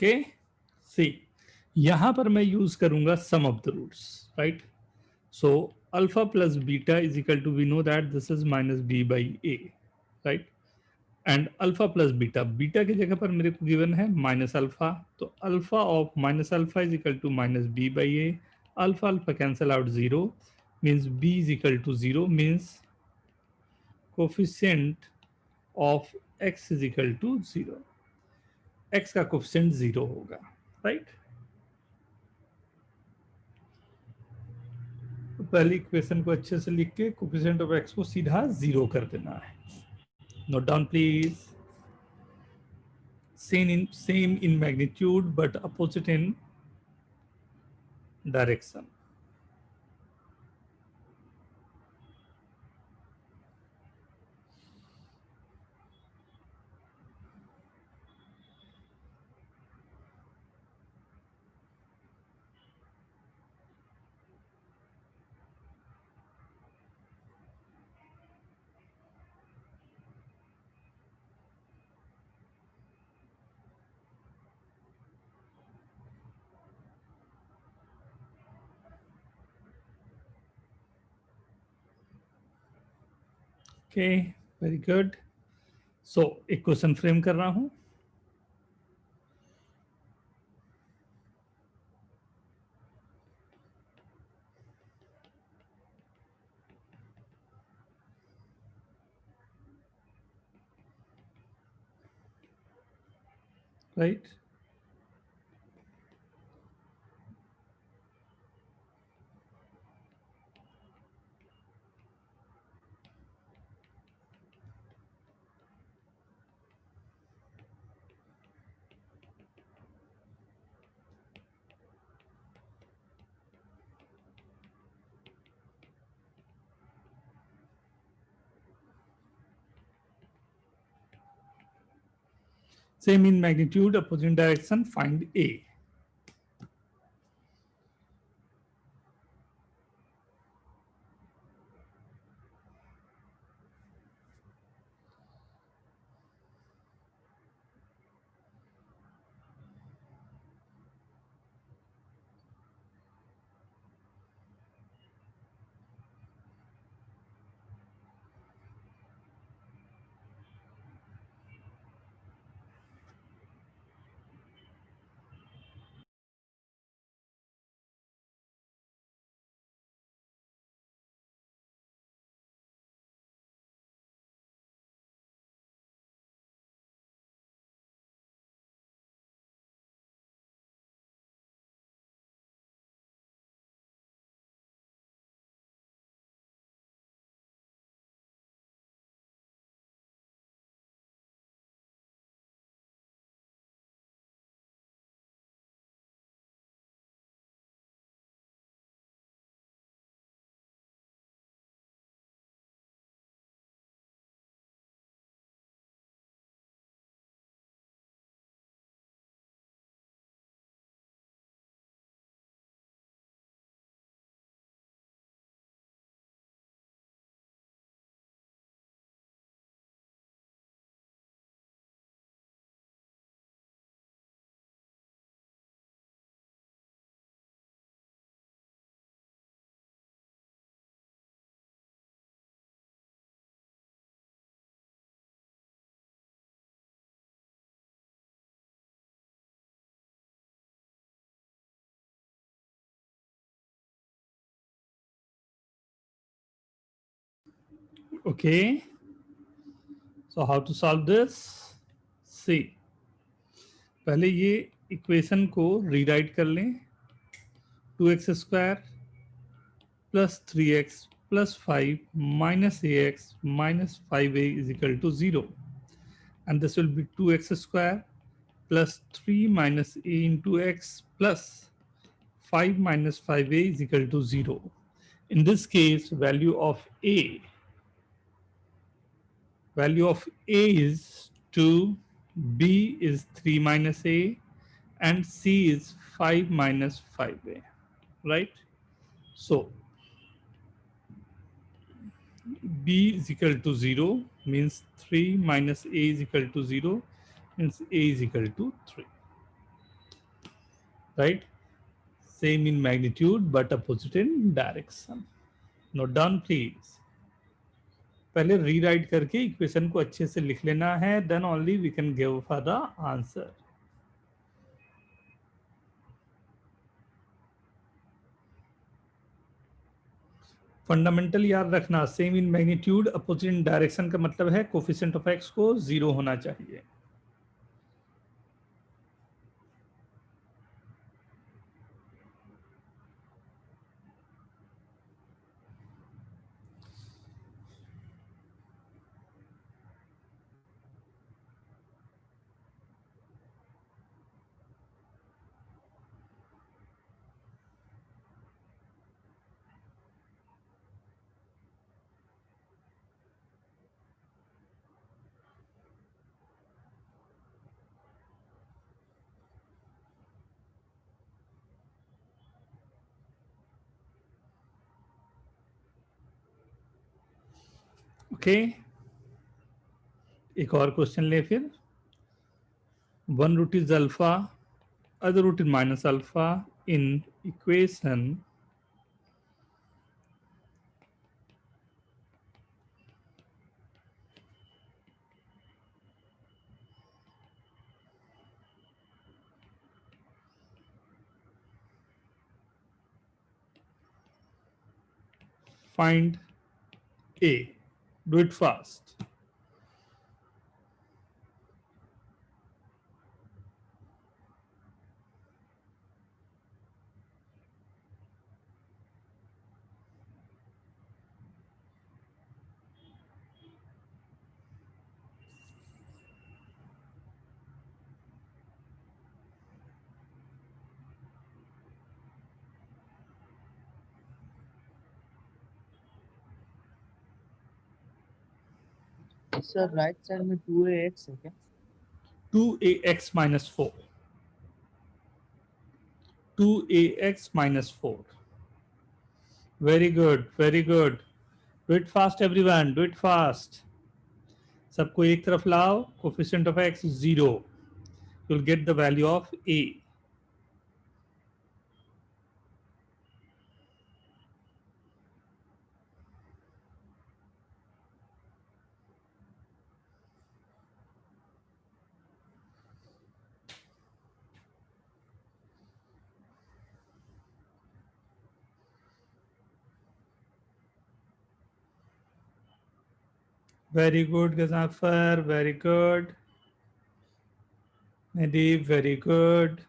Okay see यहां पर मैं use करूंगा sum of the roots right so alpha plus beta is equal to we know that this is minus B by A right and alpha plus beta beta की जगह पर मेरे को given है माइनस अल्फा तो alpha of minus alpha is equal to minus B by A alpha alpha cancel out zero means B is equal to zero means coefficient of x is equal to zero x का coefficient zero होगा right तो पहली equation को अच्छे से लिख के coefficient of x को सीधा जीरो कर देना है note down please same in magnitude but opposite in direction. Okay, very good. So एक क्वेश्चन फ्रेम कर रहा हूं right same in magnitude opposite direction find a Okay, so how to solve this? See, पहले ये equation को rewrite कर लें. 2x² plus 3x plus 5 minus ax minus 5a is equal to 0. And this will be 2x square plus 3 minus a into x plus 5 minus 5a is equal to 0. In this case, value of a is 2, b is 3 minus a, and c is 5 minus 5a, right? So b is equal to 0 means 3 minus a is equal to 0 means a is equal to 3, right? Same in magnitude but opposite in direction. Note down please. पहले rewrite करके equation को अच्छे से लिख लेना है, then only we can give for the answer. Fundamental याद रखना, same in magnitude opposite in direction का मतलब है कोफिशिएंट ऑफ एक्स को 0 होना चाहिए. ओके, एक और क्वेश्चन ले फिर. One root is alpha, other root is minus alpha in equation find a. Do it fast. Sir right side में 2ax है क्या? 2ax minus 4. 2ax minus 4. Very good, very good. Do it fast everyone, do it fast. सबको एक तरफ लाओ, coefficient of x 0. You'll get the value of a. Very good, Gazafar. Very good. Nadeep, very good.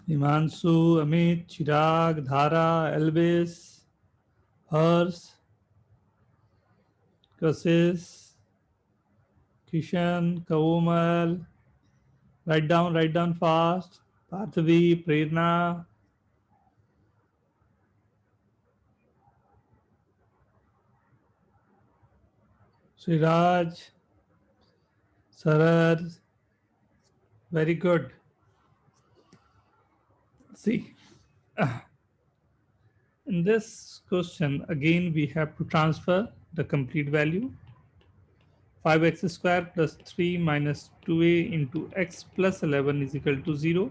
Himanshu, Amit, Chirag, Dhara, Elvis, Hers, Kasis, Kishan, Kaumal. Write down fast. Parthavi, Prerna. Sriraj, Sarad. Very good. See, in this question, again, we have to transfer the complete value. 5x square plus 3 minus 2a into x plus 11 is equal to 0.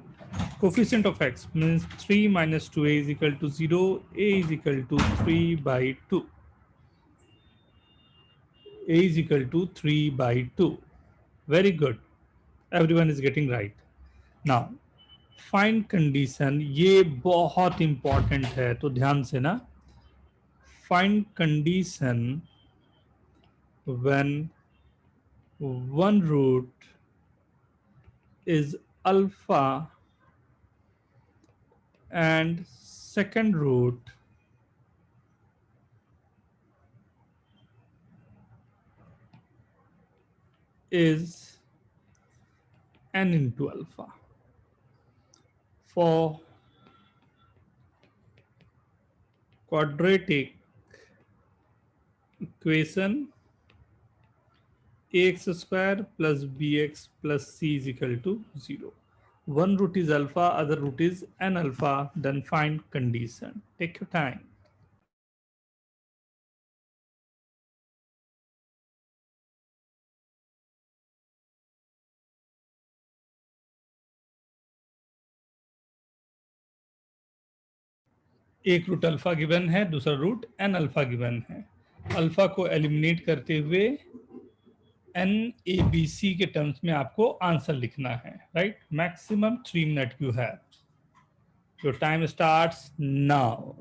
Coefficient of x means 3 minus 2a is equal to 0. A is equal to 3 by 2. A is equal to 3 by 2. Very good, everyone is getting right. Now find condition, ये बहुत important है, तो ध्यान से ना. Find condition when one root is alpha and second root is n into alpha. For quadratic equation, ax square plus bx plus c is equal to 0. One root is alpha, other root is n alpha, then find condition. Take your time. एक root alpha given है, दूसरा root N alpha given है. Alpha को eliminate करते हुए N A B C के terms में आपको आंसर लिखना है. Right, maximum 3 minute you have. Your time starts now.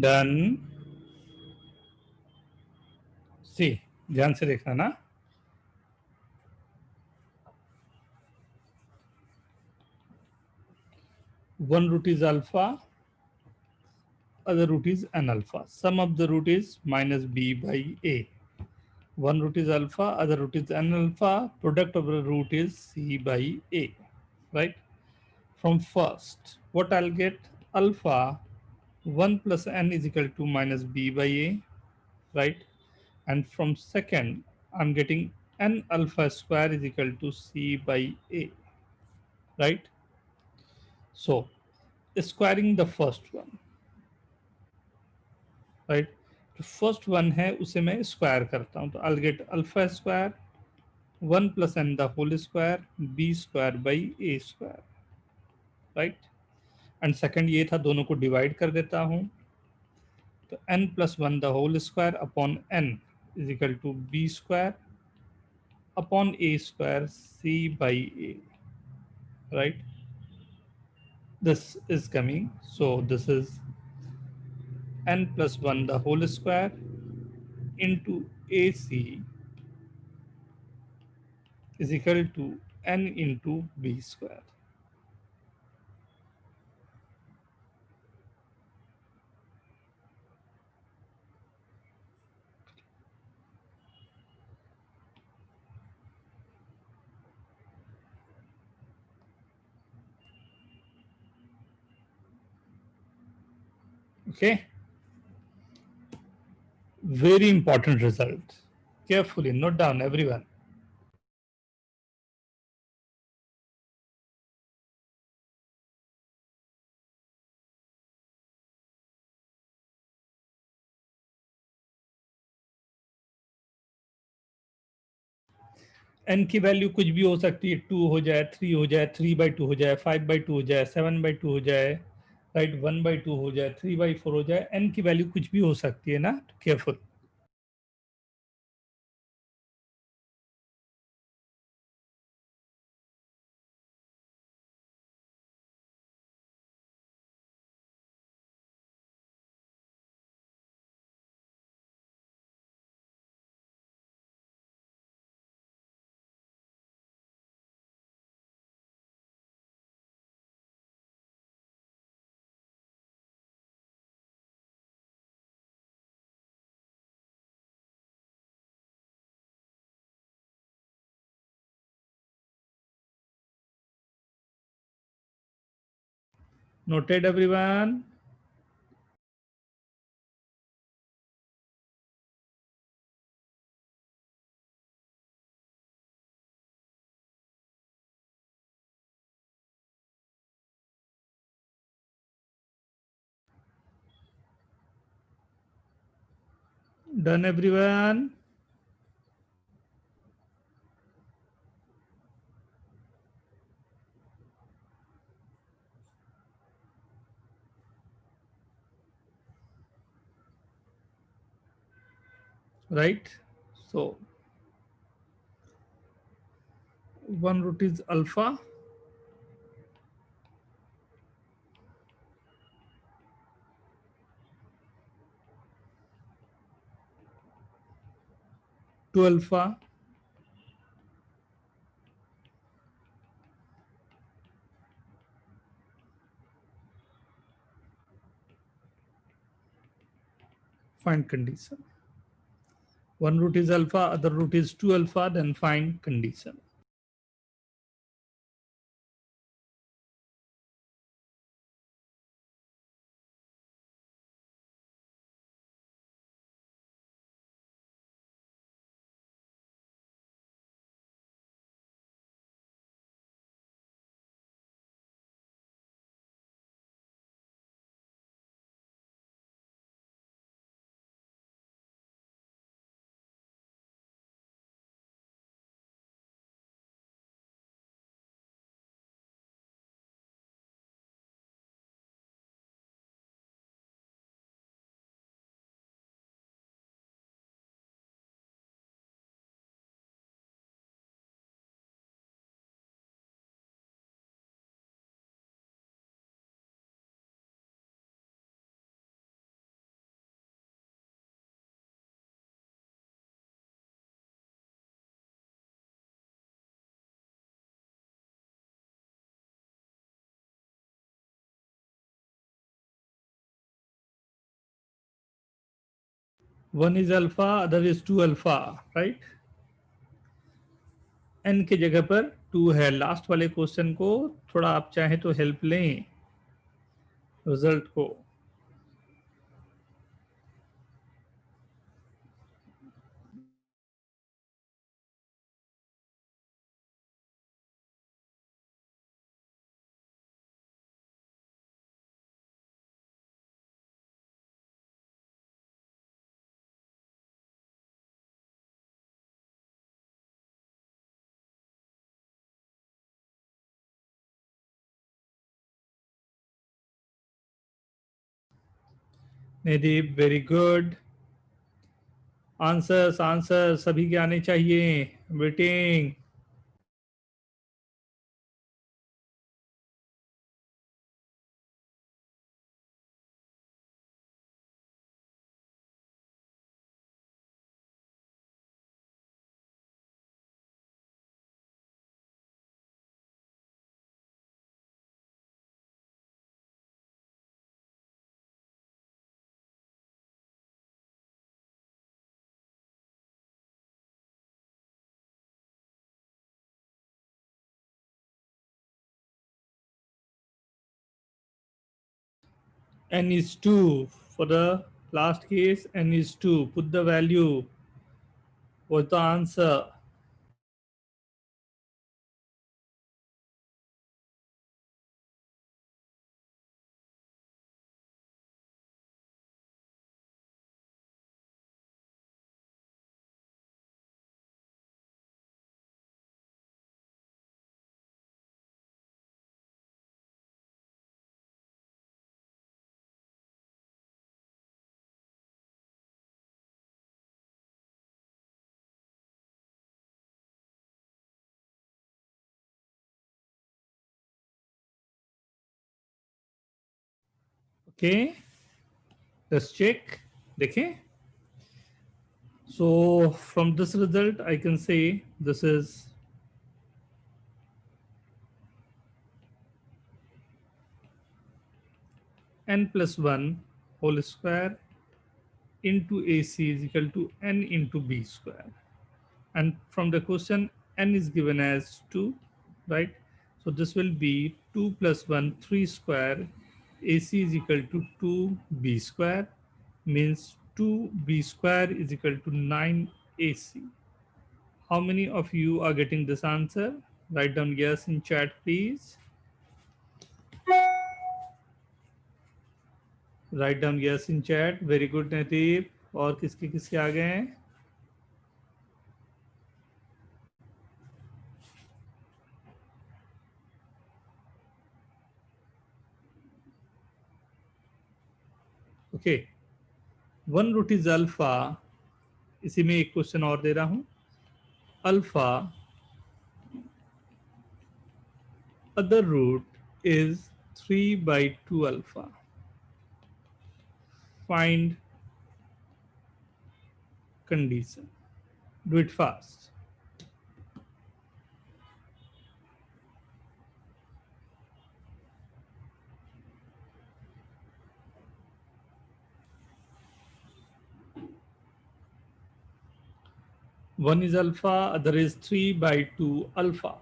Done. See, ध्यान से देखना ना. One root is alpha, other root is n alpha. Sum of the root is minus b by a. One root is alpha, other root is n alpha. Product of the root is c by a. Right? From first, what I'll get? Alpha 1 plus n is equal to minus b by a. Right? And from second, I'm getting n alpha square is equal to c by a. Right? So, squaring the first one. Right, जो first one है उसे मैं square करता हूँ, तो I get alpha square 1 plus n the whole square b square by a square. Right, and second ये था, दोनों को डिवाइड कर देता हूँ, तो n plus 1 the whole square upon n is equal to b square upon a square c by A. Right, this is coming, so this is n plus 1 the whole square into ac is equal to n into b square. Okay, very important result. Carefully note down, everyone. n की value कुछ भी हो सकती है, 2 हो जाए, 3 हो जाए, 3/2 हो जाए, 5/2 हो जाए, 7/2 हो जाए, राइट, 1/2 हो जाए, 3/4 हो जाए, n की वैल्यू कुछ भी हो सकती है ना, careful. Noted, everyone? Done, everyone? Right? So, one root is alpha. Two alpha. Find condition. One root is alpha, other root is 2 alpha, then find condition. One is alpha, other is 2 alpha, right? n की जगह पर 2 है. Last वाले question को थोड़ा आप चाहें तो हेल्प लें रिजल्ट को. Nadeep, very good. Answers answer सभी के आने चाहिए. Waiting. n is 2. For the last case, n is 2. Put the value. What's the answer? Okay, let's check. देखें. So from this result, I can say this is n plus 1 whole square into AC is equal to n into B square. And from the question, n is given as 2, right? So this will be 2 plus 1, 3 square. AC is equal to 2B square, means 2B square is equal to 9 AC. How many of you are getting this answer? Write down yes in chat, please. Write down yes in chat. Very good, Nadeep. और किसके किसके आ गए हैं? Okay, 1 root is alpha. इसी में एक question और दे रहा हूं. Alpha other root is 3 by 2 alpha. Find condition. Do it fast. One is alpha, other is 3 by 2 alpha.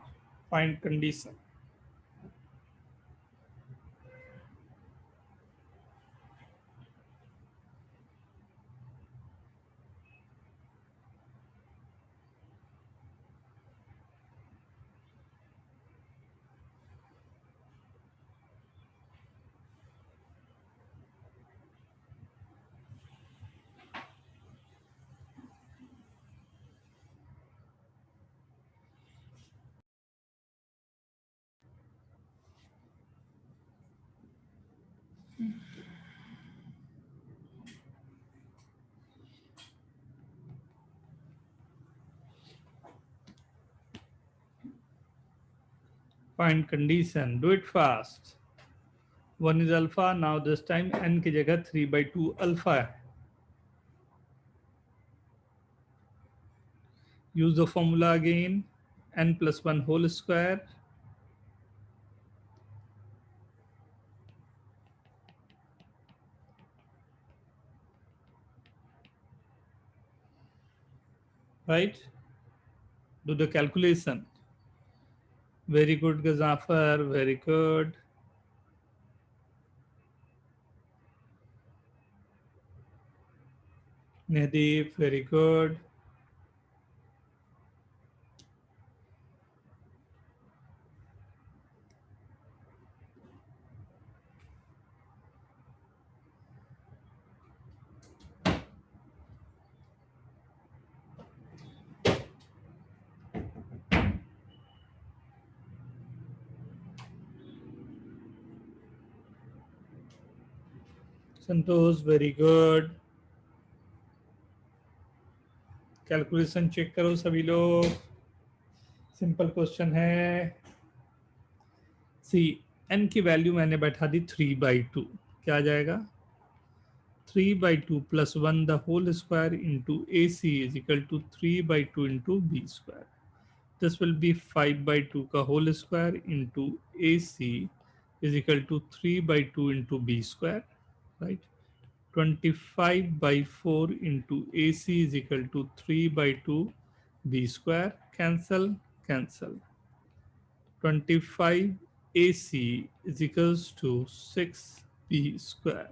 Find condition. Find condition. Do it fast. 1 is alpha. Now this time n की जगह 3 by 2 alpha है. Use the formula again. N plus 1 whole square. Right? Do the calculation. Very good, Gazafar. Very good. Nadeep, very good. Santosh, very good. Calculation check करो सभी लोग. Simple question है. सी, N की value मैंने बैठा दी 3 by 2. क्या आ जाएगा? 3 by 2 plus 1 the whole square into AC is equal to 3 by 2 into B square. This will be 5 by 2 का whole square into AC is equal to 3 by 2 into B square, right? 25 by 4 into AC is equal to 3 by 2 B square. Cancel, cancel. 25 AC is equals to 6 B square.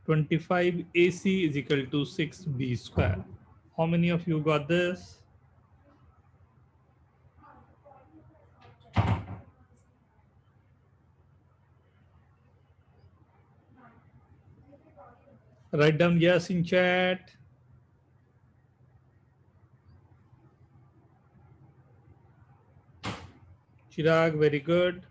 25 AC is equal to 6B square. How many of you got this? Write down yes in chat. Chirag, very good.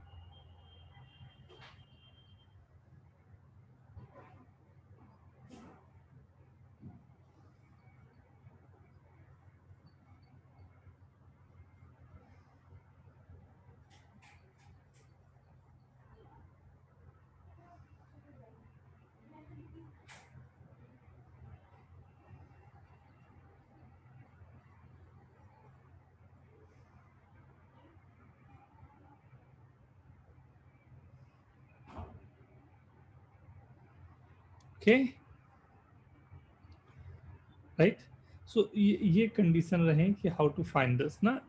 Okay, right? So ये condition रहे कि how to find this ना.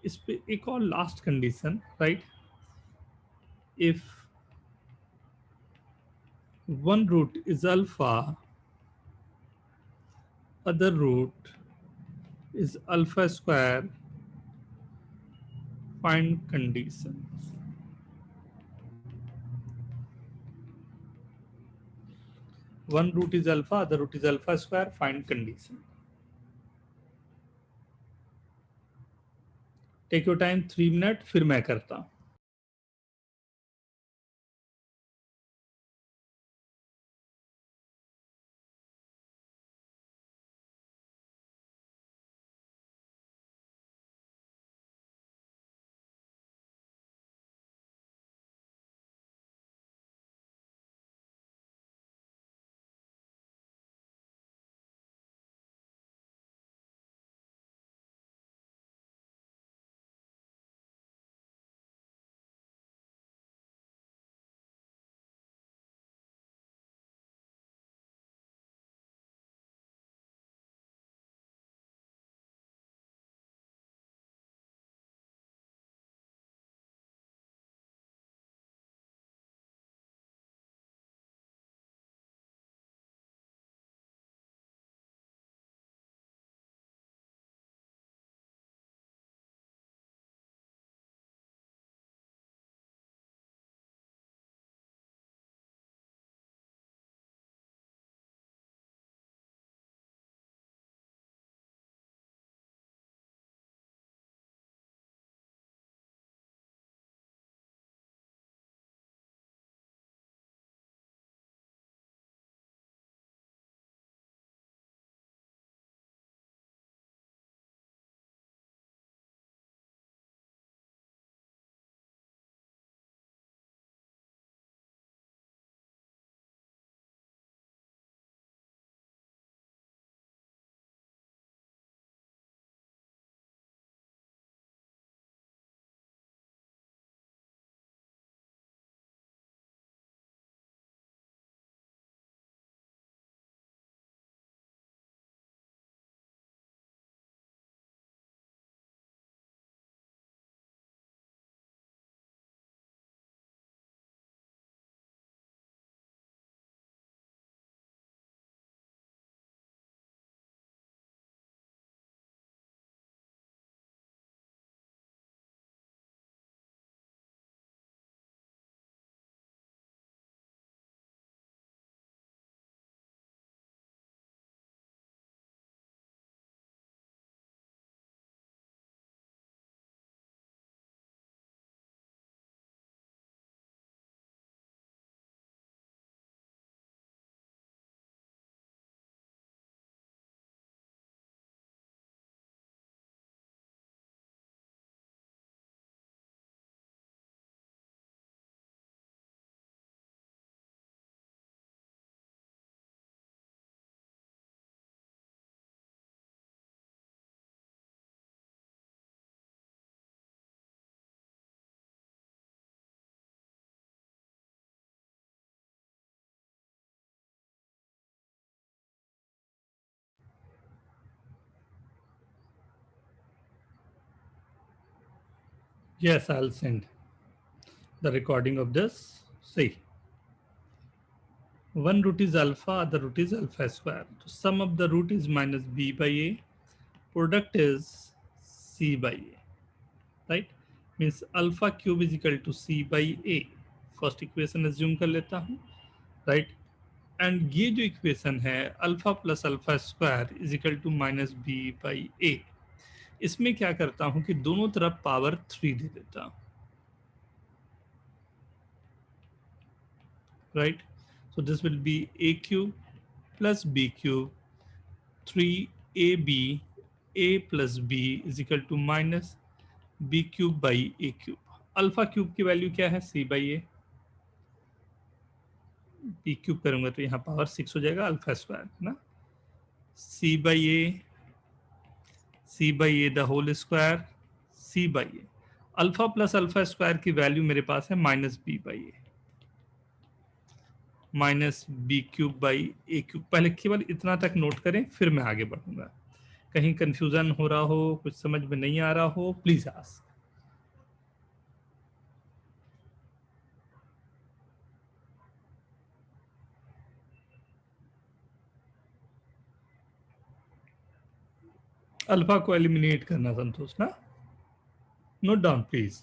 इस पे एक और last condition, right? If one root is alpha, other root is alpha square, find condition. One root is alpha, other root is alpha square, find condition. Take your time, 3 minutes, फिर मैं करता हूं. Yes, I'll send the recording of this. See. One root is alpha, other root is alpha square. So sum of the root is minus b by a. Product is c by a, right? Means alpha cube is equal to c by a. First equation assume कर लेता हूँ, right? And ये जो equation है alpha plus alpha square is equal to minus b by a. इसमें क्या करता हूँ कि दोनों तरफ पावर 3 दे देता हूँ, right? So this will be a cube plus b cube 3ab a plus b is equal to minus b cube by a cube. Alpha cube की वैल्यू क्या है c by a. b cube करूंगा तो यहाँ power 6 हो जाएगा alpha square ना. c by a the whole square c by a. Alpha plus alpha square की वैल्यू मेरे पास है minus b by a minus b cube by a cube. पहले केवल इतना तक नोट करें फिर मैं आगे बढ़ूंगा. कहीं कंफ्यूजन हो रहा हो, कुछ समझ में नहीं आ रहा हो, प्लीज आस्क. अल्फा को एलिमिनेट करना संतोष ना. Note down please.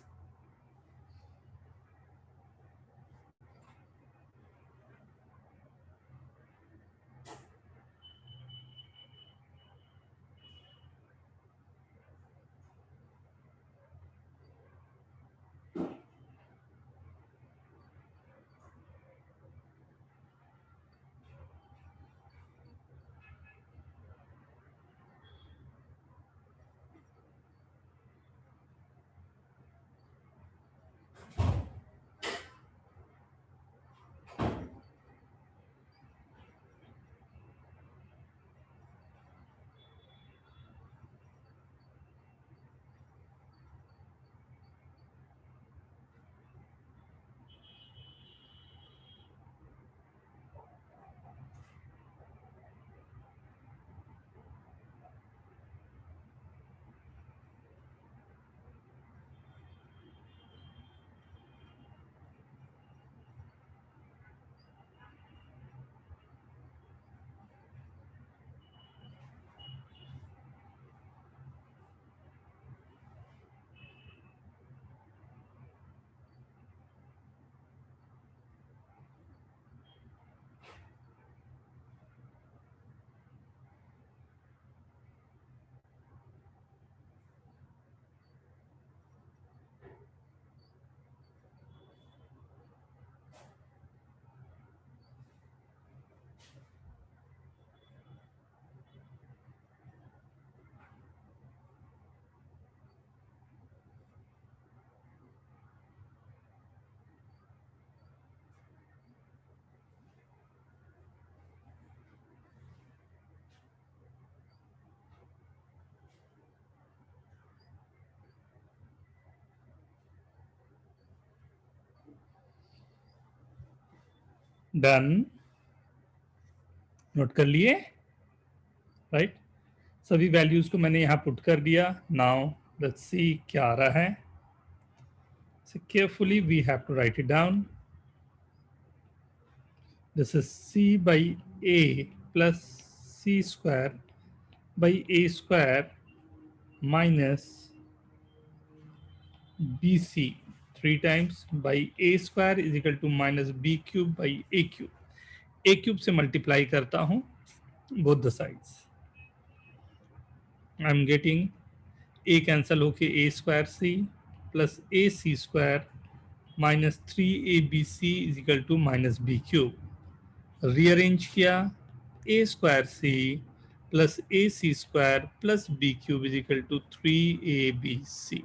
Done. Note कर लिए, राइट? सभी वैल्यूज को मैंने यहाँ पुट कर दिया. नाउ लेट्स सी क्या आ रहा है. So carefully we have to write it down. This is c by a plus c square by a square minus bc 3 times by a square is equal to minus b cube by a cube. a cube से multiply करता हूँ both the sides. I am getting a cancel होके a square c plus a c square minus 3abc is equal to minus b cube. Rearrange किया a square c plus a c square plus b cube is equal to 3abc.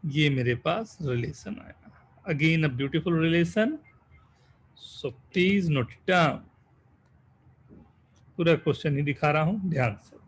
ये मेरे पास relation आया. Again a beautiful relation. So please note it down. पूरा question ही दिखा रहा हूं, ध्यान से.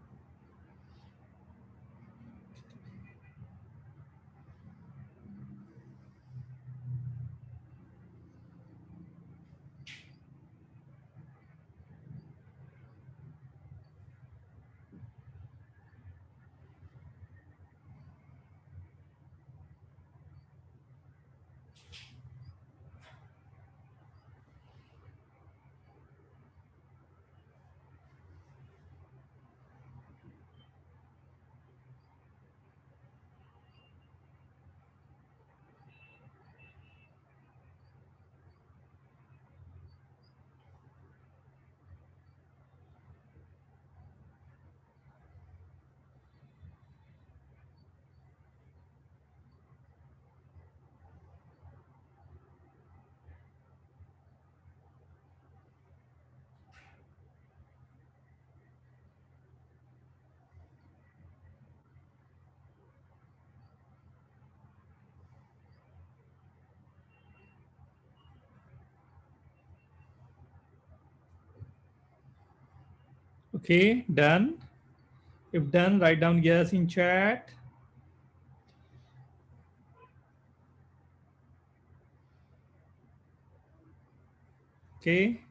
Okay, done. If done, write down yes in chat. Okay.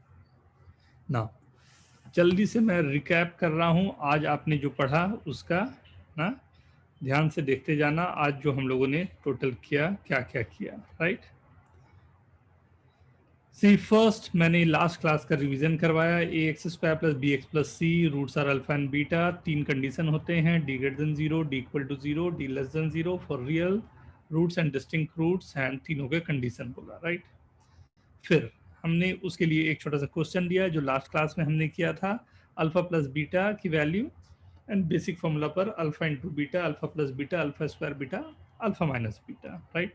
Now, जल्दी से मैं रिकैप कर रहा हूं आज आपने जो पढ़ा उसका ना ध्यान से देखते जाना। आज जो हम लोगों ने टोटल किया क्या क्या किया, राइट। सी फर्स्ट मैंने लास्ट क्लास का रिवीजन करवाया। A x square plus B x plus c roots are alpha and beta. 3 condition होते हैं, D greater than 0, D equal to 0, D less than 0 for real roots and distinct roots, and तीनों के condition बोला, right. फिर हमने उसके लिए एक छोटा सा क्वेश्चन दिया जो लास्ट क्लास में हमने किया था, अल्फा प्लस बीटा की वैल्यू एंड बेसिक फॉर्मूला पर alpha into beta, alpha plus beta, alpha square beta, alpha minus beta, right.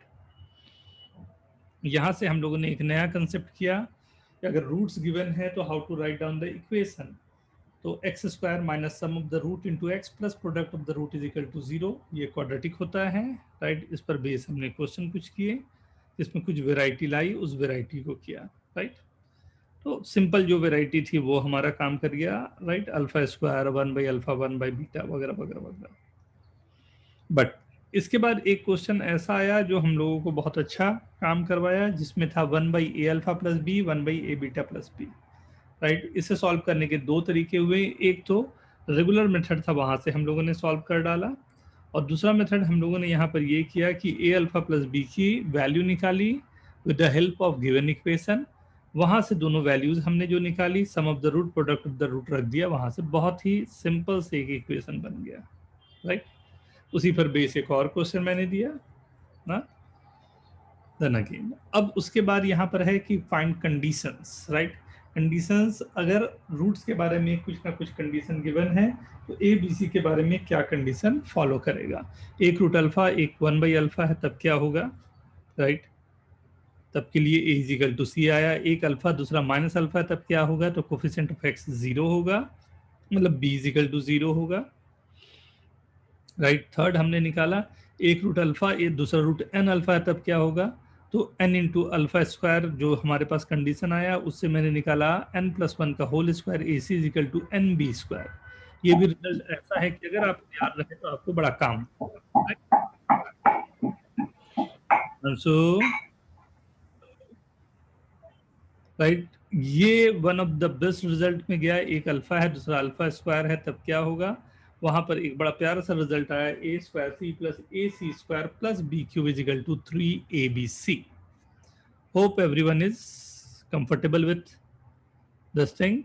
यहाँ से हम लोगों ने एक नया कंसेप्ट किया कि अगर रूट्स गिवन है तो how to write down the equation. तो x square minus sum of the root into x plus product of the root is equal to 0, ये क्वाड्रेटिक होता है, राइट। इस पर बेस हमने क्वेश्चन कुछ किए, इसमें कुछ वेराइटी लाई, उस वेराइटी को किया, राइट। तो सिंपल जो वेराइटी थी वो हमारा काम कर गया, right. Alpha square 1 by alpha 1 by beta वगैरह वगैरह वगैरह। बट इसके बाद एक क्वेश्चन ऐसा आया जो हम लोगों को बहुत अच्छा काम करवाया, जिसमें था 1 by A alpha plus b, 1 by a beta plus b, right. इसे सॉल्व करने के दो तरीके हुए। एक तो रेगुलर मेथड था, वहां से हम लोगों ने सॉल्व कर डाला, और दूसरा मेथड हम लोगों ने यहाँ पर ये किया कि ए अल्फा प्लस बी की वैल्यू निकाली with the help of given equation. वहां से दोनों वैल्यूज हमने जो निकाली, sum of the root product of the root रख दिया, वहां से बहुत ही सिंपल से एक इक्वेशन बन गया, राइट। उसी पर बेस एक और क्वेश्चन मैंने दिया ना, देन अगेन। अब उसके बाद यहाँ पर है कि फाइंड कंडीशंस, राइट। कंडीशंस, अगर रूट्स के बारे में कुछ ना कुछ कंडीशन गिवन है तो ए बी सी के बारे में क्या कंडीशन फॉलो करेगा। एक रूट अल्फा, एक 1 बाई अल्फा है, तब क्या होगा, राइट। तब के लिए ए इज इक्वल टू सी आया। एक अल्फा दूसरा माइनस अल्फा, तब क्या होगा, तो कोफिशिएंट ऑफ एक्स 0 होगा, मतलब बी इज इक्वल टू 0 होगा, राइट। थर्ड हमने निकाला एक रूट अल्फा, एक दूसरा रूट एन अल्फा है, तब क्या होगा, तो एन इंटू अल्फा स्क्वायर जो हमारे पास कंडीशन आया उससे मैंने निकाला एन प्लस 1 का whole square, a c is equal to n b square. ये भी रिजल्ट ऐसा है कि अगर आप याद रखें तो आपको बड़ा काम राइट। ये one of the best result में गया। एक अल्फा है दूसरा अल्फा स्क्वायर है, तब क्या होगा, वहां पर एक बड़ा प्यारा सा रिजल्ट आया, a square c plus a c square plus b cube is equal to 3abc। Hope everyone is comfortable with this thing.